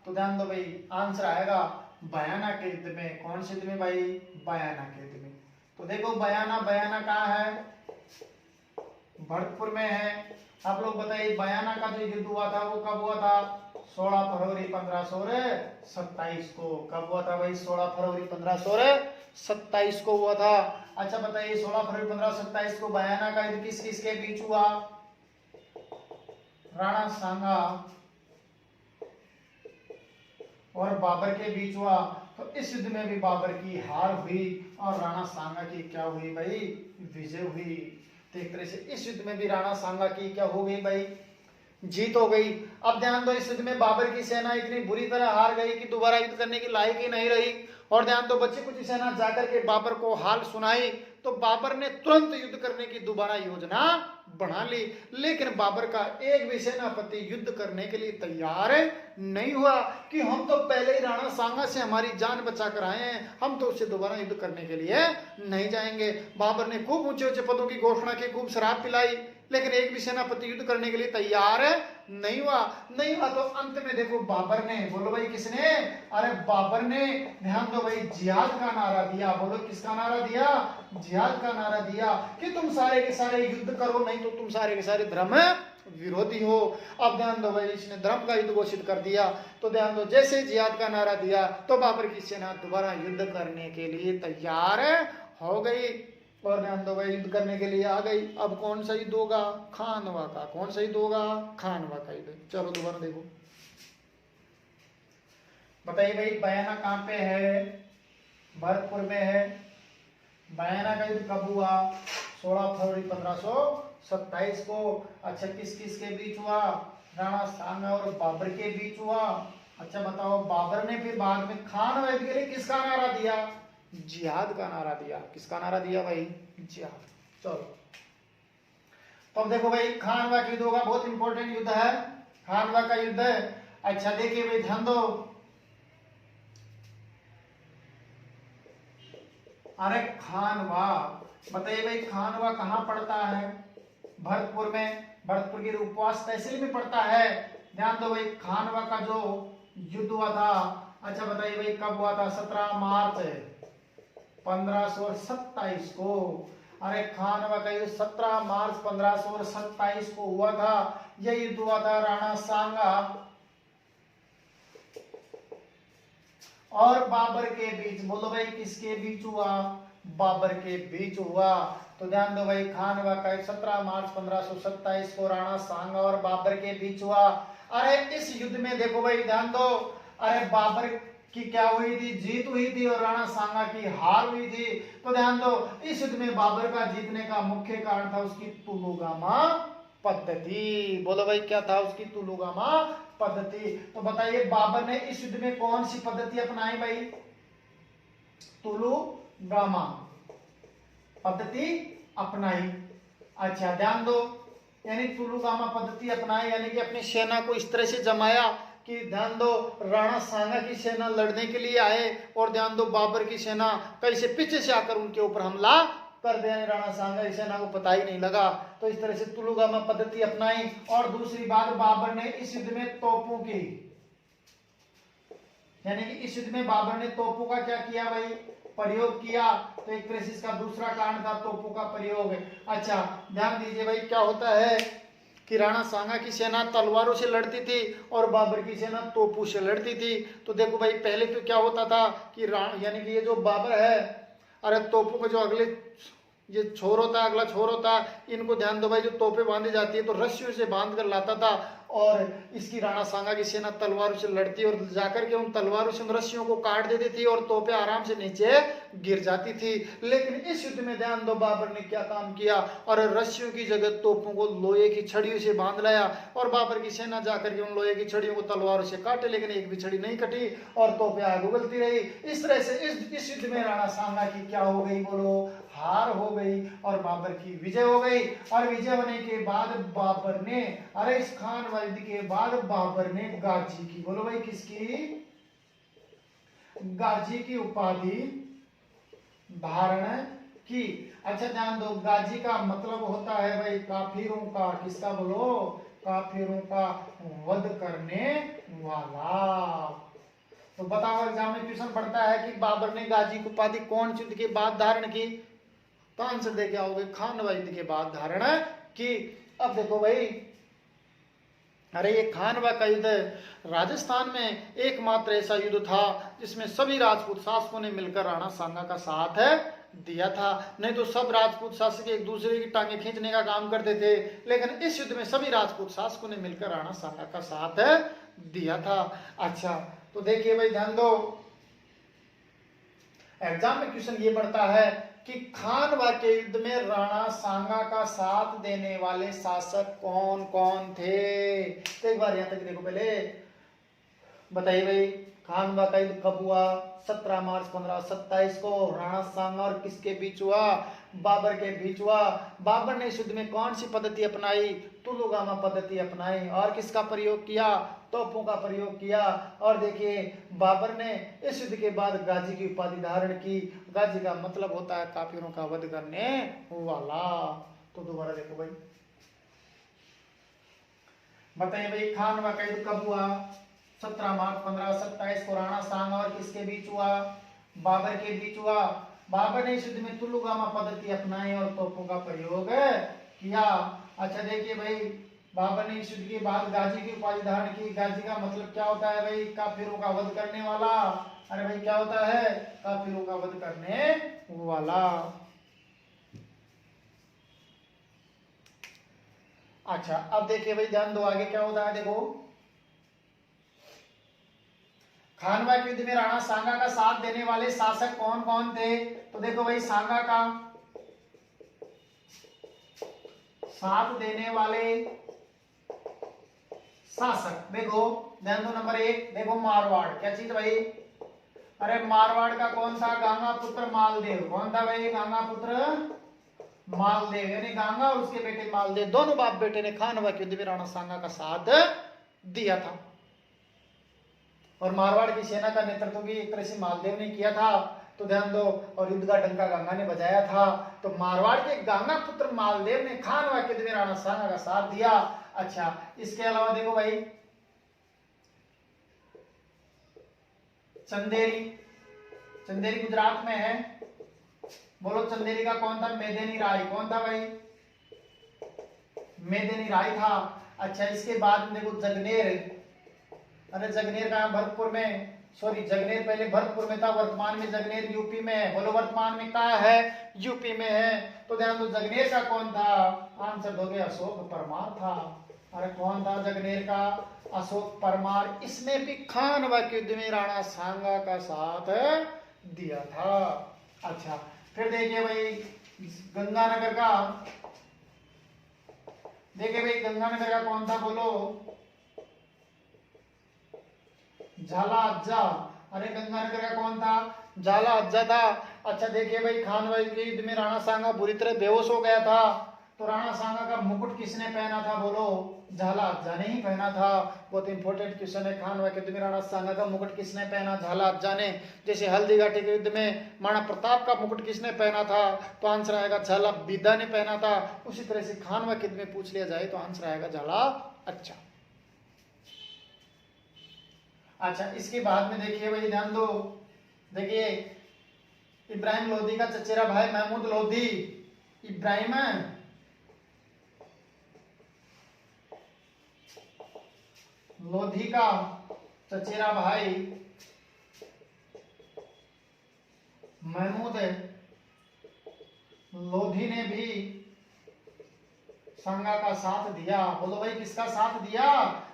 तो ध्यान दो भाई आंसर आएगा बयाना के युद्ध में। कौन से युद्ध में भाई, बयाना के युद्ध में। तो देखो बयाना, बयाना कहाँ है, भरतपुर में है। आप लोग बताइए बयाना का जो युद्ध हुआ था वो कब हुआ था, 16 फरवरी 1527 को। कब हुआ था भाई, 16 फरवरी 1527 को हुआ था। अच्छा बताइए 16 फरवरी 1527 को बयाना का युद्ध किस किस के बीच हुआ, राणा सांगा और बाबर के बीच हुआ। तो इस युद्ध में भी बाबर की हार हुई और राणा सांगा की क्या हुई भाई, विजय हुई। तो एक तरह से इस युद्ध में भी राणा सांगा की क्या हो गई भाई, जीत हो गई। अब ध्यान दो, इस युद्ध में बाबर की सेना इतनी बुरी तरह हार गई कि दोबारा युद्ध करने की लायक ही नहीं रही। और ध्यान दो, बची कुछ सेना जाकर के बाबर को हाल सुनाई तो बाबर ने तुरंत युद्ध करने की दोबारा योजना बना ली। लेकिन बाबर का एक भी सेनापति युद्ध करने के लिए तैयार नहीं हुआ कि हम तो पहले ही राणा सांगा से हमारी जान बचा कर आए हैं, हम तो उससे दोबारा युद्ध करने के लिए नहीं जाएंगे। बाबर ने खूब ऊंचे ऊंचे पदों की घोषणा की, खूब शराब पिलाई, लेकिन एक भी सेनापति युद्ध करने के लिए तैयार नहीं हुआ। तो अंत में देखो बाबर ने, बोलो भाई किसने, अरे बाबर ने, ध्यान दो भाई, जिहाद का नारा दिया। बोलो किसका नारा दिया, जिहाद का नारा दिया कि तुम सारे के सारे युद्ध करो, नहीं तो तुम सारे के सारे धर्म विरोधी हो। अब ध्यान दो भाई, इसने धर्म का युद्ध घोषित कर दिया। तो ध्यान दो, जैसे जिहाद का नारा दिया तो बाबर की सेना दोबारा युद्ध करने के लिए तैयार हो गई और ध्यान दो भाई युद्ध करने के लिए आ गई। अब कौन सा युद्ध होगा, खानवा का। कौन सा युद्ध होगा, खानवा का युद्ध। चलो दोबारा देखो, बताइए भाई बयाना कहाँ पे है, भरतपुर में है। बयाना का युद्ध कब हुआ, 16 फरवरी 1527 को। अच्छा किस किस के बीच हुआ, राणा सांगा और बाबर के बीच हुआ। अच्छा बताओ, बाबर ने फिर बाद में खान वैद के लिए किसका नारा दिया, जिहाद का नारा दिया। किसका नारा दिया भाई? जिहाद। चलो तो अब देखो भाई खानवा का युद्ध होगा, बहुत इंपॉर्टेंट युद्ध है, खानवा का युद्ध है। अच्छा देखिए भाई ध्यान दो, अरे खानवा बताइए भाई खानवा कहाँ पड़ता है? भरतपुर में, भरतपुर की उपवास तहसील में पड़ता है। ध्यान दो भाई खानवा का जो युद्ध हुआ था, अच्छा बताइए भाई कब हुआ था? 17 मार्च 1527 को। अरे खानवा का युद्ध 17 मार्च 1527 को हुआ था। यह युद्ध हुआ था राणा सांगा और बाबर के बीच। बोलो भाई किसके बीच हुआ? बाबर के बीच हुआ। तो ध्यान दो भाई खानवा का 17 मार्च 1527 को राणा सांगा और बाबर के बीच हुआ। अरे इस युद्ध में देखो भाई ध्यान दो, अरे बाबर की क्या हुई थी? जीत हुई थी और राणा सांगा की हार हुई थी। तो ध्यान दो इस युद्ध में बाबर का जीतने का मुख्य कारण था उसकी तुलुगामा पद्धति। बोलो भाई क्या था उसकी? तुलुगामा पद्धति। तो बताइए बाबर ने इस युद्ध में कौन सी पद्धति अपनाई भाई? तुलुगामा पद्धति अपनाई। अच्छा ध्यान दो, यानी तुलुगामा पद्धति अपनाई यानी कि अपनी सेना को इस तरह से जमाया कि ध्यान दो राणा सांगा की सेना लड़ने के लिए आए और ध्यान दो बाबर की सेना कहीं से पीछे से आकर उनके ऊपर हमला कर दिया। राणा सांगा की सेना को पता ही नहीं लगा। तो इस तरह से तुलुगामा पद्धति अपनाई। और दूसरी बात बाबर ने इस युद्ध में तोपों की, यानी कि इस युद्ध में बाबर ने तोपों का क्या किया भाई? प्रयोग किया। तो एक तरह से इसका दूसरा कारण था तोपों का प्रयोग। अच्छा ध्यान दीजिए भाई क्या होता है कि राणा सांगा की सेना तलवारों से लड़ती थी और बाबर की सेना तोपों से लड़ती थी। तो देखो भाई पहले तो क्या होता था कि यानी कि ये जो बाबर है, अरे तोपों के जो अगले ये छोर होता है, अगला छोर होता है, इनको ध्यान दो भाई जो तोपें बांधी जाती है तो रस्सियों से बांध कर लाता था और इसकी राणा सांगा की सेना तलवारों से लड़ती और जाकर के उन तलवारों से उन रस्सियों को काट देती थी और तोपें आराम से नीचे गिर जाती थी। लेकिन इस युद्ध में ध्यान दो बाबर ने क्या काम किया, और रस्सियों की जगह तोपों को लोहे की छड़ियों से बांध लाया और बाबर की सेना जाकर के उन लोहे की छड़ियों को तलवारों से काटे, लेकिन एक भी छड़ी नहीं कटी और तोपें आग उगलती रही। इस तरह से इस युद्ध में राणा सांगा की क्या हो गई? बोलो हार हो गई और बाबर की विजय हो गई। और विजय होने के बाद बाबर ने, अरे इस खान युद्ध के बाद बाबर ने गाजी की, बोलो भाई किसकी? गाजी की उपाधि धारण की। अच्छा ध्यान दो गाजी का मतलब होता है भाई काफिरों का, किसका? बोलो काफिरों का वध करने वाला। तो बताओ एग्जाम में क्वेश्चन पढ़ता है कि बाबर ने गाजी की उपाधि कौन युद्ध के बाद धारण की? तो आंसर दे क्या होगे? खानवा युद्ध के बाद धारण की। अब देखो भाई, अरे ये खानवा का युद्ध राजस्थान में एकमात्र ऐसा युद्ध था जिसमें सभी राजपूत शासकों ने मिलकर राणा सांगा का साथ दिया था। नहीं तो सब राजपूत शासक एक दूसरे की टांगे खींचने का काम करते थे, लेकिन इस युद्ध में सभी राजपूत शासकों ने मिलकर राणा सांगा का साथ दिया था। अच्छा तो देखिए भाई ध्यान दो, एग्जाम में क्वेश्चन ये बढ़ता है कि खानवा के युद्ध में राणा सांगा का साथ देने वाले शासक कौन कौन थे? तो एक बार यहां तक देखो, पहले बताइए भाई खानवा का युद्ध कब हुआ? 17 मार्च 1527 को राणा सांगा और किसके बीच हुआ? बाबर के बीच हुआ। बाबर ने इस युद्ध में कौन सी पद्धति अपनाई? तुलुगामा पद्धति अपनाई। और किसका प्रयोग किया? तोपों का प्रयोग किया। और देखिए बाबर ने इस युद्ध के बाद गाजी की उपाधि धारण की। गाजी का मतलब होता है काफिरों का वध करने वाला। तो दोबारा देखो भाई, बताइए भाई खानवा का युद्ध कब हुआ? 17 मार्च 1527 को राणा सांगा और किसके बीच हुआ? बाबर के बीच हुआ। बाबर ने इस युद्ध में तुलुगामा पद्धति अपनाई और तोपों का प्रयोग किया। अच्छा देखिए भाई, बाबर ने इस युद्ध के बाद गाजी की उपाधि धारण की। गाजी का मतलब क्या होता है भाई? काफिरों का वध करने वाला। अरे भाई क्या होता है? काफिरों का वध करने वाला। अच्छा अब देखिए भाई ध्यान दो आगे क्या होता है। देखो खानवा के युद्ध में राणा सांगा का साथ देने वाले शासक कौन कौन थे? तो देखो भाई सांगा का साथ देने वाले शासक देखो, ध्यान दो नंबर 1 देखो मारवाड़। क्या चीज भाई? अरे मारवाड़ का कौन था? गांगा पुत्र मालदेव। कौन था भाई? गांगा पुत्र मालदेव, यानी गांगा और उसके बेटे मालदेव, दोनों बाप बेटे ने खानवा के युद्ध में राणा सांगा का साथ दिया था। और मारवाड़ की सेना का नेतृत्व भी एक तरह से मालदेव ने किया था, तो ध्यान दो। और युद्ध का डंका गंगा ने बजाया था। तो मारवाड़ के गांगा पुत्र मालदेव ने खानवा के युद्ध में राणा सांगा का साथ दिया। अच्छा, इसके अलावा देखो भाई, चंदेरी। चंदेरी गुजरात में है। बोलो चंदेरी का कौन था? मेदिनी राय। कौन था भाई? मेदिनी राय था। अच्छा, इसके बाद में देखो जगनेर। अरे जगनेर कहाँ? भरतपुर में। सॉरी, जगनेर पहले भरतपुर में था, वर्तमान में जगनेर यूपी में है। बोलो वर्तमान में कहाँ है? यूपी में है। तो ध्यान दो, जगनेर का कौन था? आंसर दोगे अशोक परमार था। अरे कौन था जगनेर का? अशोक परमार। इसने भी खानवा के युद्ध में राणा सांगा का साथ दिया था। अच्छा, फिर देखिए भाई गंगानगर का। देखिए भाई गंगानगर का कौन था? बोलो झाला अज्जा। अरे गंगानगर का कौन था? झाला अज्जा था। अच्छा देखिए भाई, खानवा के युद्ध में राणा सांगा बुरी तरह बेहोश हो गया था, तो राणा सांगा का मुकुट किसने पहना था? बोलो झाला अज्जा ने ही पहना था। बहुत इंपॉर्टेंट क्वेश्चन है। खानवा के युद्ध में राणा सांगा का मुकुट किसने पहना? झाला अज्जा ने। जैसे हल्दी घाटी के युद्ध में महाराणा प्रताप का मुकुट किसने पहना था? तो आंसर आएगा झाला बीदा ने पहना था। उसी तरह से खानवा के युद्ध में पूछ लिया जाए तो आंसर आएगा झाला अज्जा। अच्छा, इसके बाद में देखिए भाई ध्यान दो। देखिए इब्राहिम लोधी का चचेरा भाई महमूद लोधी। इब्राहिम लोधी का चचेरा भाई महमूद लोधी ने भी सांगा का साथ दिया। बोलो भाई किसका साथ दिया?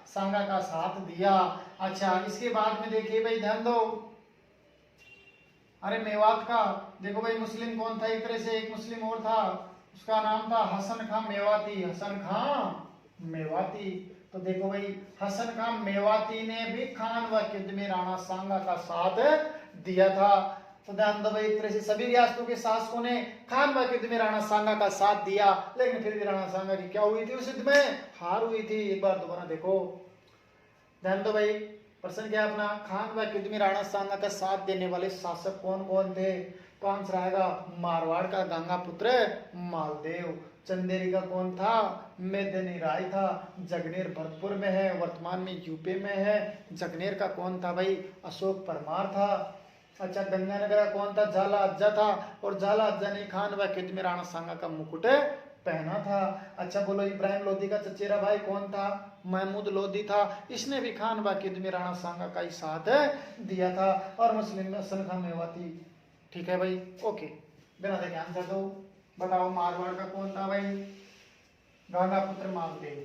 सांगा का साथ दिया। अच्छा, इसके बाद में देखिए भाई ध्यान दो। अरे मेवात का देखो भाई, मुस्लिम कौन था? एक तरह से एक मुस्लिम और था, उसका नाम था हसन खां मेवाती। हसन खां मेवाती। तो देखो भाई, हसन खां मेवाती ने भी खानवा के युद्ध में राणा सांगा का साथ दिया था। तो ध्यान दो भाई, एक तरह से सभी रियासतों के शासकों ने खानवा के युद्ध में राणा सांगा का साथ दिया, लेकिन फिर भी राणा सांगा की क्या हुई थी? उस युद्ध में हार हुई थी। एक बार दोबारा देखो, ध्यान दो भाई। प्रश्न क्या अपना? खानवा के युद्ध में राणा सांगा का साथ देने वाले शासक कौन कौन थे? तो आंसर आएगा मारवाड़ का गांगा पुत्र मालदेव। चंदेरी का कौन था? मेदिनी राय था। जगनेर भरतपुर में है, वर्तमान में यूपी में है। जगनेर का कौन था भाई? अशोक परमार था। अच्छा, गंगानगर का कौन था? झाला अज्जा था। और झाला अज्जा ने खानवा के युद्ध में राणा सांगा का मुकुट पहना था। अच्छा बोलो, इब्राहिम लोधी का चचेरा भाई कौन था? महमूद लोधी था। इसने भी खानवा के युद्ध में राणा सांगा का ही साथ दिया था। और मुस्लिम में हसन खां मेवाती। ठीक है भाई, ओके। बिना देखे आंसर दो। बताओ मारवाड़ का कौन था भाई? गांगा पुत्र मालदेव।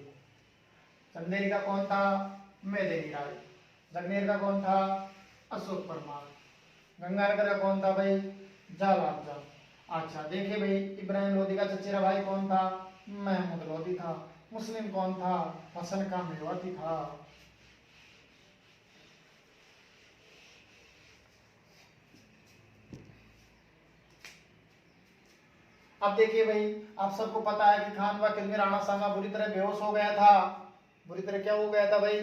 चंदेरी का कौन था? मेदिनी राय। जगनेर का कौन था? अशोक परमार। गंगानगर का कौन था भाई? झाला अज्जा। अच्छा देखिए भाई, इब्राहिम लोधी का चचेरा भाई कौन था? महमूद लोधी था। मुस्लिम कौन था? हसन खां मेवाती था। अब देखिए भाई, आप सबको पता है कि खानवा के युद्ध में राणा सांगा बुरी तरह बेहोश हो गया था। बुरी तरह क्या हो गया था भाई?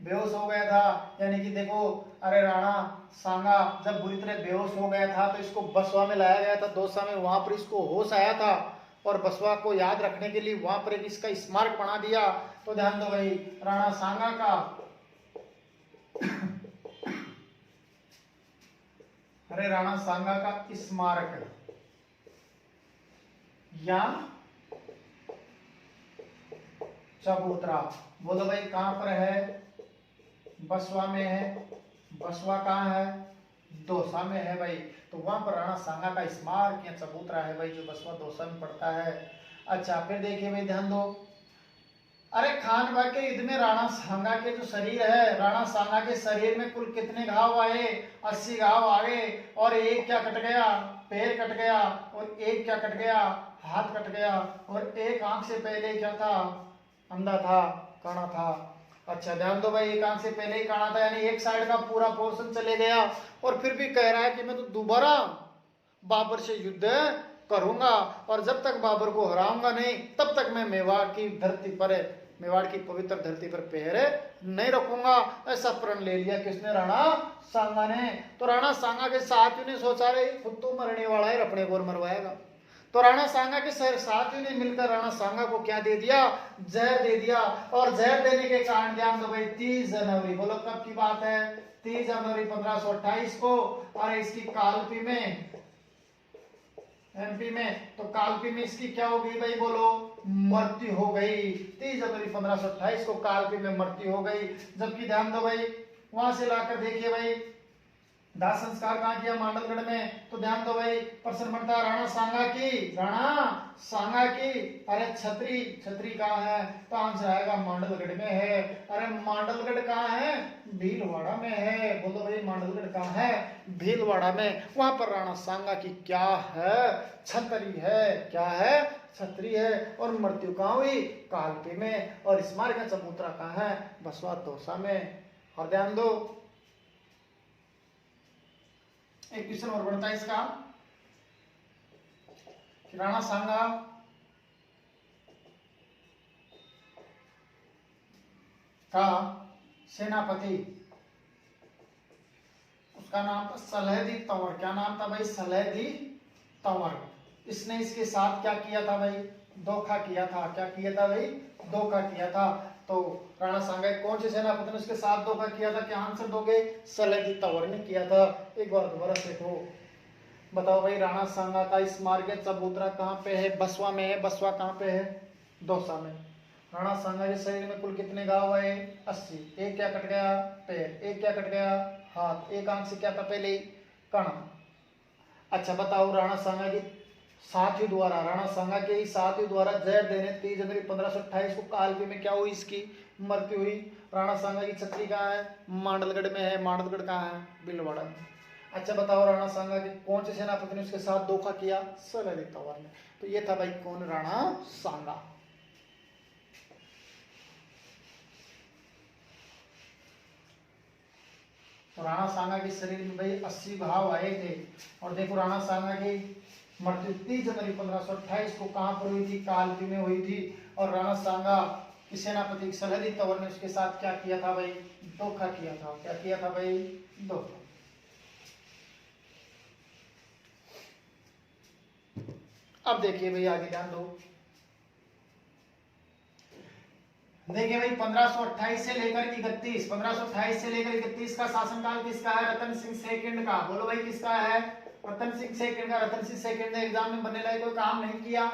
बेहोश हो गया था। यानी कि देखो, अरे राणा सांगा जब बुरी तरह बेहोश हो गया था तो इसको बसवा में लाया गया था, दौसा में। वहां पर इसको होश आया था और बसवा को याद रखने के लिए वहां पर एक इसका स्मारक बना दिया। तो ध्यान दो भाई, राणा सांगा का अरे राणा सांगा का स्मारक या चबूतरा, बोलो भाई कहां पर है? बसवा में है। बसवा कहाँ है? दौसा में है भाई। तो वहां पर राणा सांगा का स्मारक या चबूतरा है भाई, जो बसवा दौसा में पड़ता है। अच्छा फिर देखिए भाई ध्यान दो। अरे खानवा के युद्ध में राणा सांगा के जो शरीर है, राणा सांगा के शरीर में कुल कितने घाव आए? 80 घाव आए। और एक क्या कट गया? पैर कट गया। और एक क्या कट गया? हाथ कट गया। और एक आंख से पहले क्या था? अंधा था, काना था। अच्छा ध्यान दो भाई, एक आंख से पहले ही काना था, यानी एक साइड का पूरा पोर्शन चले गया, और फिर भी कह रहा है कि मैं तो दोबारा बाबर से युद्ध करूंगा, और जब तक बाबर को हराऊंगा नहीं तब तक मैं मेवाड़ की धरती पर, मेवाड़ की पवित्र धरती पर पैर नहीं रखूंगा। ऐसा प्रण ले लिया किसने? राणा सांगा ने। तो राणा सांगा के साथियों ने सोचा रे खुद तो मरने वाला है, अपने को मरवाएगा। तो राणा सांगा के साथियों ने मिलकर राणा सांगा को क्या दे दिया? जहर दे दिया। और जहर देने के कारण ध्यान दो भाई 30 जनवरी, बोलो कब की बात है? 30 जनवरी 1528 को। और इसकी कालपी में, एमपी में, तो कालपी में इसकी क्या हो गई भाई? बोलो मृत्यु हो गई। 30 जनवरी 1528 को कालपी में मृत्यु हो गई। जबकि ध्यान दो भाई, वहां से लाकर देखिए भाई दाह संस्कार कहाँ किया? मांडलगढ़ में। तो ध्यान दो भाई, प्रश्न बनता है राणा सांगा की, राणा सांगा की, अरे छतरी, छतरी कहाँ है? तो आंसर आएगा मांडलगढ़ में है। अरे मांडलगढ़ कहाँ है? भीलवाड़ा में है। बोलो भाई मांडलगढ़ कहाँ है? भीलवाड़ा में। वहां पर राणा सांगा की क्या है? छतरी है। क्या है? छतरी है। और मृत्यु कहाँ हुई? कालपी में। और स्मारक चबूतरा कहाँ है? बसवा दौसा में। और ध्यान दो, एक क्वेश्चन और बढ़ता है इसका, राणा सांगा का सेनापति, उसका नाम था सलहदी तंवर। क्या नाम था भाई? सलहदी तंवर। इसने इसके साथ क्या किया था भाई? धोखा किया था। क्या किया था भाई? धोखा किया था। तो राणा सांगा कौन से सेनापति ने उसके साथ धोखा किया था? क्या आंसर दोगे? सलहदी तंवर ने किया था। एक बार दोबारा देखो, बताओ भाई राणा सांगा का स्मारक चबूतरा कहाँ पे है? बसवा में है। बसवा कहाँ पे है? दौसा में। राणा सांगा के शरीर में कुल कितने घाव है? 80। एक क्या कट गया? पैर। एक क्या कट गया? हाथ। एक आंख से क्या था पहले? कण। अच्छा बताओ, राणा सांगा की साथियों द्वारा, राणा सांगा के ही साथियों द्वारा जहर देने 30 जनवरी 1528 को कालपी में क्या हुई? इसकी मृत्यु हुई। राणा सांगा की छतरी कहाँ है? मांडलगढ़ में है। मांडलगढ़ कहाँ है? भीलवाड़ा में। अच्छा बताओ, राणा सांगा के कौन से सेनापति ने उसके साथ धोखा किया? सलहदी तंवर ने। तो ये था भाई कौन? राणा सांगा। तो राणा सांगा के शरीर में भाई 80 घाव आए थे। और देखो राणा सांगा की मृत्यु 30 जनवरी 1528 को कहां पर हुई थी? कालपी में हुई थी। और राणा सांगा की सेनापति सलहदी तंवर ने उसके साथ क्या किया था भाई? धोखा किया था। क्या किया था भाई? धोखा। अब देखिए भाई आगे ध्यान दो, देखिए भाई 1528 से लेकर 31, 1528 से लेकर 31 का शासनकाल किसका है? रतन सिंह सेकंड का। बोलो भाई किसका है? रतन सिंह सेकंड का। रतन सिंह सेकंड ने एग्जाम में बनने लायक कोई काम नहीं किया।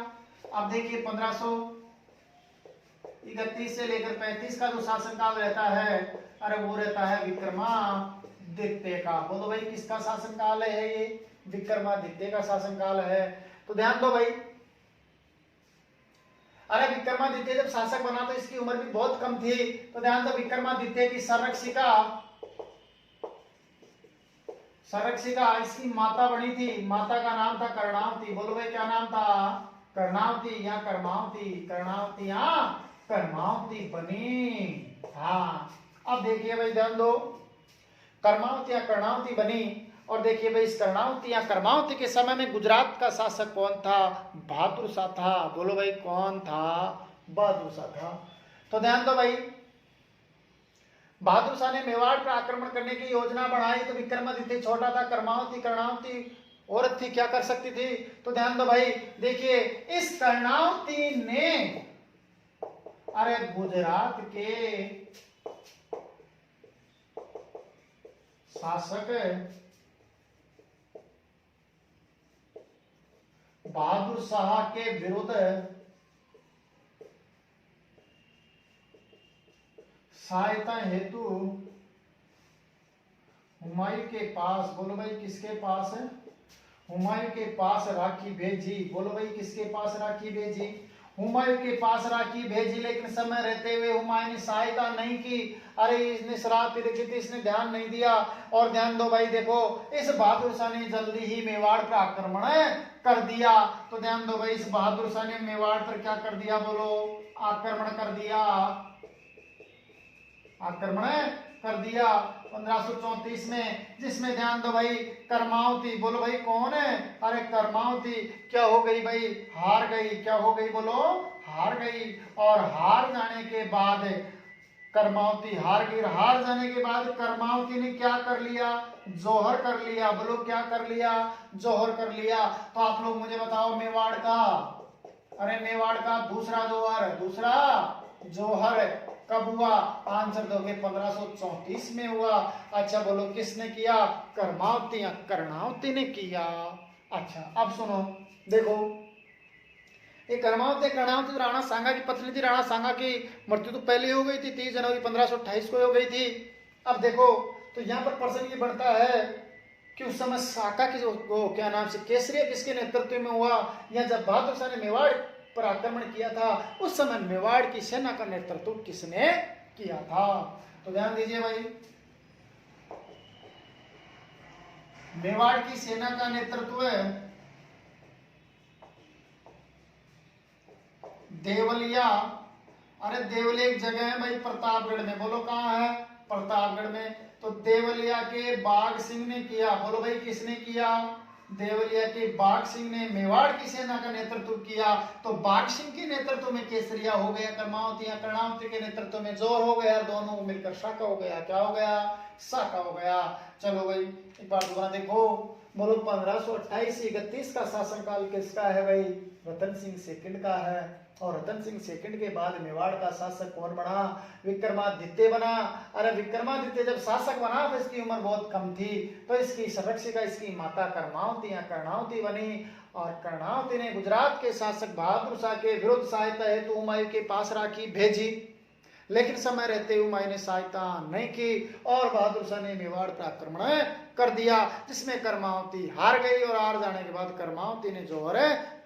अब देखिए 1531 से लेकर 35 का जो शासनकाल रहता है, अरे वो रहता है विक्रमादित्य का। बोलो भाई किसका शासनकाल है? ये विक्रमादित्य का शासनकाल है। तो ध्यान दो भाई, अरे विक्रमादित्य जब शासक बना तो इसकी उम्र भी बहुत कम थी। तो ध्यान दो, विक्रमादित्य की संरक्षिका इसकी माता बनी थी। माता का नाम था कर्णावती। बोलो भाई क्या नाम था? कर्णावती या कर्मावती? कर्णावती या कर्मावती बनी। हाँ अब देखिए भाई ध्यान दो, कर्मावती या कर्णावती बनी। और देखिए भाई इस कर्णावती या कर्मावती के समय में गुजरात का शासक कौन था? बहादुर शाह था। बोलो भाई कौन था? बहादुर शाह था। तो ध्यान दो भाई, बहादुर शाह ने मेवाड़ पर आक्रमण करने की योजना बढ़ाई। तो विक्रमादित्य छोटा था, कर्णावती औरत थी, क्या कर सकती थी? तो ध्यान दो भाई, देखिए इस कर्णावती ने अरे गुजरात के शासक बहादुर शाह के विरुद्ध सहायता हेतु हुमायूं के पास, बोलो भाई किसके पास है? हुमायूं के पास राखी भेजी। बोलो भाई किसके पास राखी भेजी? हुमायूं के पास राखी भेजी। लेकिन समय रहते हुए हुमायूं ने सहायता नहीं की। अरे इसने शराब पी रखी थी, इसने ध्यान नहीं दिया। और ध्यान दो भाई, देखो इस बहादुर शाह ने जल्दी ही मेवाड़ पर आक्रमण कर दिया। तो ध्यान दो भाई, इस बहादुर शाह ने मेवाड़ पर क्या कर दिया? बोलो आक्रमण कर दिया। आक्रमण कर दिया 1534 में, जिसमें ध्यान दो भाई कर्मावती, बोलो भाई कौन है, अरे कर्मावती क्या हो गई भाई, हार गई, क्या हो गई बोलो, हार गई। और हार जाने के बाद कर्मावती हार गई, हार जाने के बाद कर्मावती ने क्या कर लिया, जोहर कर लिया, बोलो क्या कर लिया, जोहर कर लिया। तो आप लोग मुझे बताओ मेवाड़ का, अरे मेवाड़ का दूसरा जोहर, दूसरा जोहर कब हुआ, आंसर दोगे 1534 में हुआ। अच्छा बोलो किसने किया, कर्मावती या कर्णावती ने किया। अच्छा अब सुनो, देखो ये कर्मावती कर्णावती राणा सांगा की पत्नी थी। राणा सांगा की मृत्यु तो पहले हो गई थी, 30 जनवरी 1528 को हो गई थी। अब देखो तो यहाँ पर प्रश्न ये बढ़ता है कि उस समय साका की जो क्या नाम से केसरिया किसके नेतृत्व में हुआ, या जब बहादुर शाह ने मेवाड़ पर आक्रमण किया था उस समय मेवाड़ की सेना का नेतृत्व किसने किया था। तो ध्यान दीजिए भाई, मेवाड़ की सेना का नेतृत्व देवलिया, अरे देवलिया एक जगह है भाई प्रतापगढ़ में, बोलो कहाँ है, प्रतापगढ़ में। तो देवलिया के बाघ सिंह ने किया, बोलो भाई किसने किया, देवलिया के बाघ सिंह ने मेवाड़ की सेना का नेतृत्व किया। तो बाघ सिंह के नेतृत्व में केसरिया हो गया, कर्मावती या कर्णावती के नेतृत्व में जोर हो गया, दोनों मिलकर साका हो गया, क्या हो गया, साका हो गया। चलो भाई एक बार दोबारा देखो, बोलो 1528 से 31 का शासनकाल किसका है भाई, रतन सिंह सेकंड का है। और रतन सिंह सेकंड के बाद मेवाड़ का शासक कौन बना, विक्रमादित्य बना। अरे विक्रमादित्य जब शासक बना तो इसकी उम्र बहुत कम थी, तो इसकी संरक्षिका इसकी माता कर्मावती या कर्णावती बनी। और कर्णावती ने गुजरात के शासक बहादुर शाह के विरुद्ध सहायता हेतु हुमायूं के पास राखी भेजी, लेकिन समय रहते हुमायूं ने सहायता नहीं की और बहादुर शाह ने मेवाड़ पर आक्रमण कर दिया, जिसमें कर्मावती हार गई। और हार जाने के बाद कर्मावती ने जोहर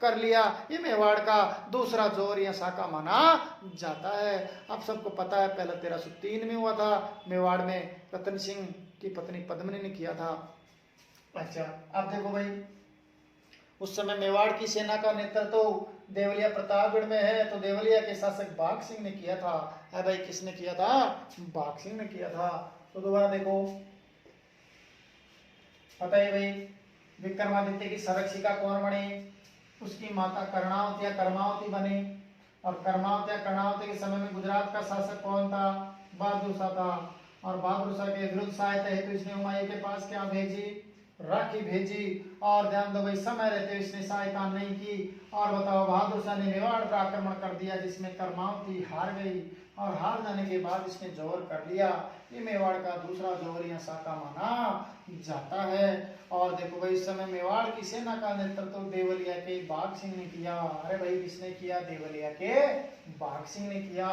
कर लिया। ये मेवाड़ का दूसरा जोहर या साका माना जाता है। अब सबको पता है पहले 1303 में हुआ था, मेवाड़ में रतन सिंह की पत्नी पद्मिनी ने किया था। अच्छा अब देखो भाई, उस समय मेवाड़ की सेना का नेतृत्व देवलिया प्रतापगढ़ में है, तो देवलिया के शासक बाघ सिंह ने किया था। है भाई किसने किया था, बाघ सिंह ने किया था। तो दोबारा देखो, पता है भाई विक्रमादित्य की संरक्षिका कौन बनी, उसकी माता कर्णावती या कर्मावती बनी। और कर्मावती या कर्णावती के समय में गुजरात का शासक कौन था, बहादुर शाह था। और बहादुर शाह के विरुद्ध सहायता हेतु इसने हुमायूं के पास क्या भेजी, राखी भेजी। और ध्यान दो भाई समय रहते इसने सहायता नहीं की। और बताओ बहादुर शाह ने मेवाड़ पर आक्रमण कर दिया, जिसमें कर्मावती हार गई। और हार जाने के बाद इसने जोहर कर लिया। ये मेवाड़ का दूसरा जोहर या साका माना जाता है। और देखो भाई इस समय मेवाड़ की सेना का नेतृत्व देवलिया के बाघ सिंह ने किया। अरे भाई किसने किया, देवलिया के बाघ सिंह ने किया।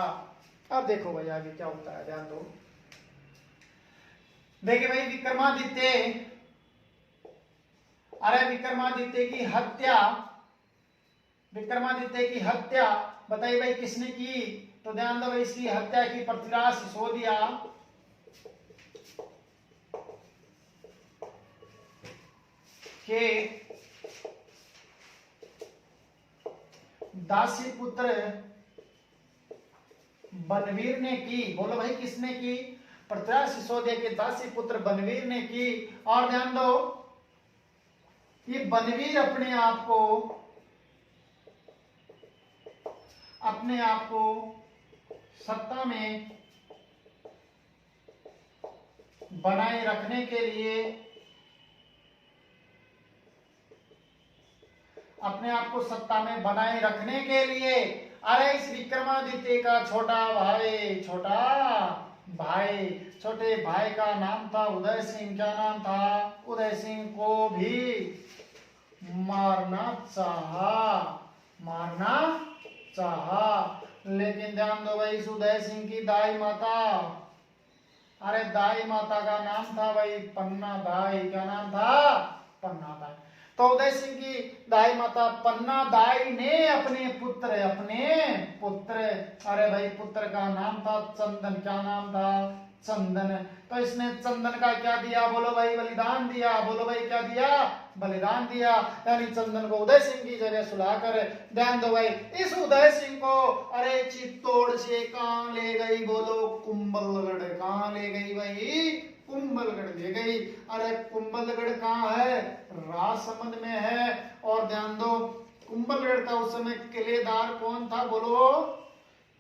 अब देखो भाई आगे क्या होता है, ध्यान दो। देखिए भाई विक्रमादित्य, अरे विक्रमादित्य की हत्या, विक्रमादित्य की हत्या बताइए भाई किसने की। तो ध्यान दो भाई इसकी हत्या की पृथ्वीराज सिसोदिया के दासी पुत्र बनवीर ने की। बोलो भाई किसने की, पृथ्वीराज सिसोदिया के दासी पुत्र बनवीर ने की। और ध्यान दो ये बनवीर अपने आप को सत्ता में बनाए रखने के लिए, अपने आप को सत्ता में बनाए रखने के लिए, अरे इस विक्रमादित्य का छोटे भाई का नाम था उदय सिंह। क्या नाम था, उदय सिंह को भी मारना चाहा। लेकिन ध्यान दो भाई इस उदय सिंह की दाई माता, अरे दाई माता का नाम था भाई पन्ना दाई। क्या नाम था, पन्ना दाई। तो उदय सिंह की दाई माता पन्ना दाई ने अपने पुत्र, अरे भाई पुत्र का नाम था चंदन। क्या नाम था, चंदन। तो इसने चंदन का क्या दिया, बोलो भाई बलिदान दिया। बोलो भाई क्या दिया, बलिदान दिया, यानी चंदन को उदय सिंह की जगह सुलाकर। ध्यान दो भाई, इस उदय सिंह को अरे चित्तौड़ से कहां ले गई, बोलो कुंभलगढ़। कहां ले गई भाई, कुंभलगढ़ ले गई। अरे कुंभलगढ़ कहां है, राजसमंद में है। और ध्यान दो, कुंभलगढ़ का उस समय किलेदार कौन था, बोलो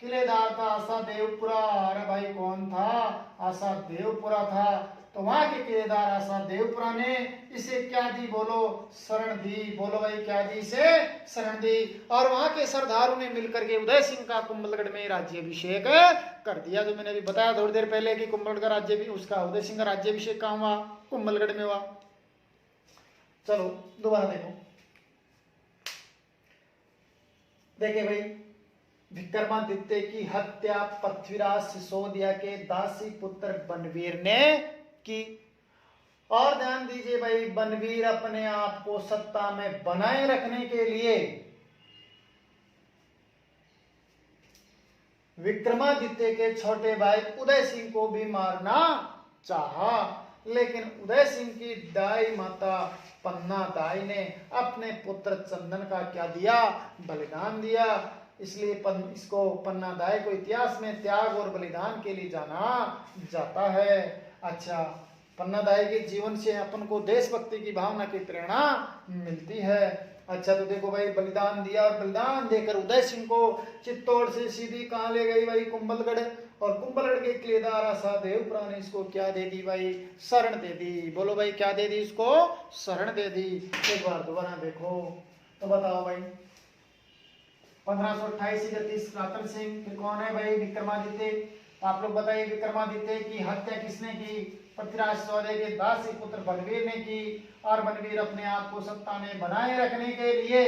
किलेदार था आशा देवपुरा। अरे भाई कौन था, आशा देवपुरा था। तो वहां के किलेदार आशा देवपुरा ने इसे क्या दी, बोलो शरण दी। बोलो भाई क्या दी, इसे शरण दी। और वहां के सरदारों ने मिलकर के उदय सिंह का कुंभलगढ़ में राज्याभिषेक कर दिया। जो मैंने अभी बताया थोड़ी देर पहले कि कुंभलगढ़ का राज्य भी, उसका उदय सिंह का राज्याभिषेक कहां हुआ, कुंभलगढ़ में हुआ। चलो दोबारा देखो, देखे भाई, विक्रमादित्य की हत्या पृथ्वीराज सिसोदिया के दासी पुत्र बनवीर ने की। और ध्यान दीजिए भाई, बनवीर अपने आप को सत्ता में बनाए रखने के लिए विक्रमादित्य के छोटे भाई उदय सिंह को भी मारना चाहा, लेकिन उदय सिंह की दाई माता पन्ना दाई ने अपने पुत्र चंदन का क्या दिया, बलिदान दिया। इसलिए इसको पन्ना दाई को इतिहास में त्याग और बलिदान के लिए जाना जाता है। अच्छा, पन्ना दाई के जीवन से अपन को देशभक्ति की भावना की प्रेरणा मिलती है। अच्छा तो देखो भाई, बलिदान दिया और बलिदान देकर उदय सिंह को चित्तौड़ से सीधी कहां ले गई भाई, कुंभलगढ़। और कुंभलगढ़ के किलेदार आशा देवपुरा ने इसको क्या दे दी भाई, शरण दे दी। बोलो भाई क्या दे दी, इसको शरण दे दी। एक बार दोबारा देखो तो बताओ भाई, 1528 31 रतन सिंह, फिर कौन है भाई, विक्रमादित्य। आप लोग बताइए, विक्रमादित्य की हत्या किसने की, पृथ्वीराज सिसोदिया के दासी पुत्र बनवीर ने की। और बनवीर अपने आप को सत्ता में बनाए रखने के लिए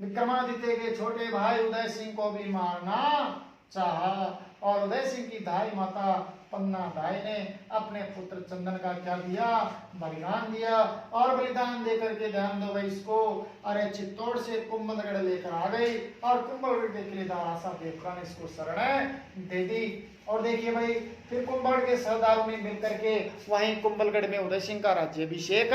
विक्रमादित्य के छोटे भाई उदय सिंह को भी मारना चाहा। और उदय सिंह की दाई माता पन्ना दाई ने अपने पुत्र चंदन का क्या दिया, बलिदान दिया। और बलिदान देकर के ध्यान दो भाई, इसको अरे चित्तौड़ से कुंभलगढ़ लेकर आ गई। और कुंभलगढ़ के किलेदार आशा देवपुरा ने इसको शरण दे दी। और देखिए भाई, फिर कुंभलगढ़ के सरदारों ने मिलकर के वहीं कुंभलगढ़ में उदय सिंह का राज्याभिषेक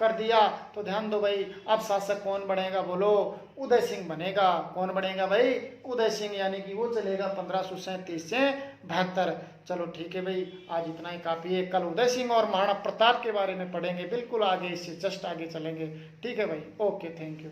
कर दिया। तो ध्यान दो भाई, अब शासक कौन बनेगा, बोलो उदय सिंह बनेगा। कौन बनेगा भाई, उदय सिंह, यानी कि वो चलेगा 1537 से 72। चलो ठीक है भाई, आज इतना ही काफी है। कल उदय सिंह और महाराणा प्रताप के बारे में पढ़ेंगे, बिल्कुल आगे, इससे जस्ट आगे चलेंगे। ठीक है भाई, ओके, थैंक यू।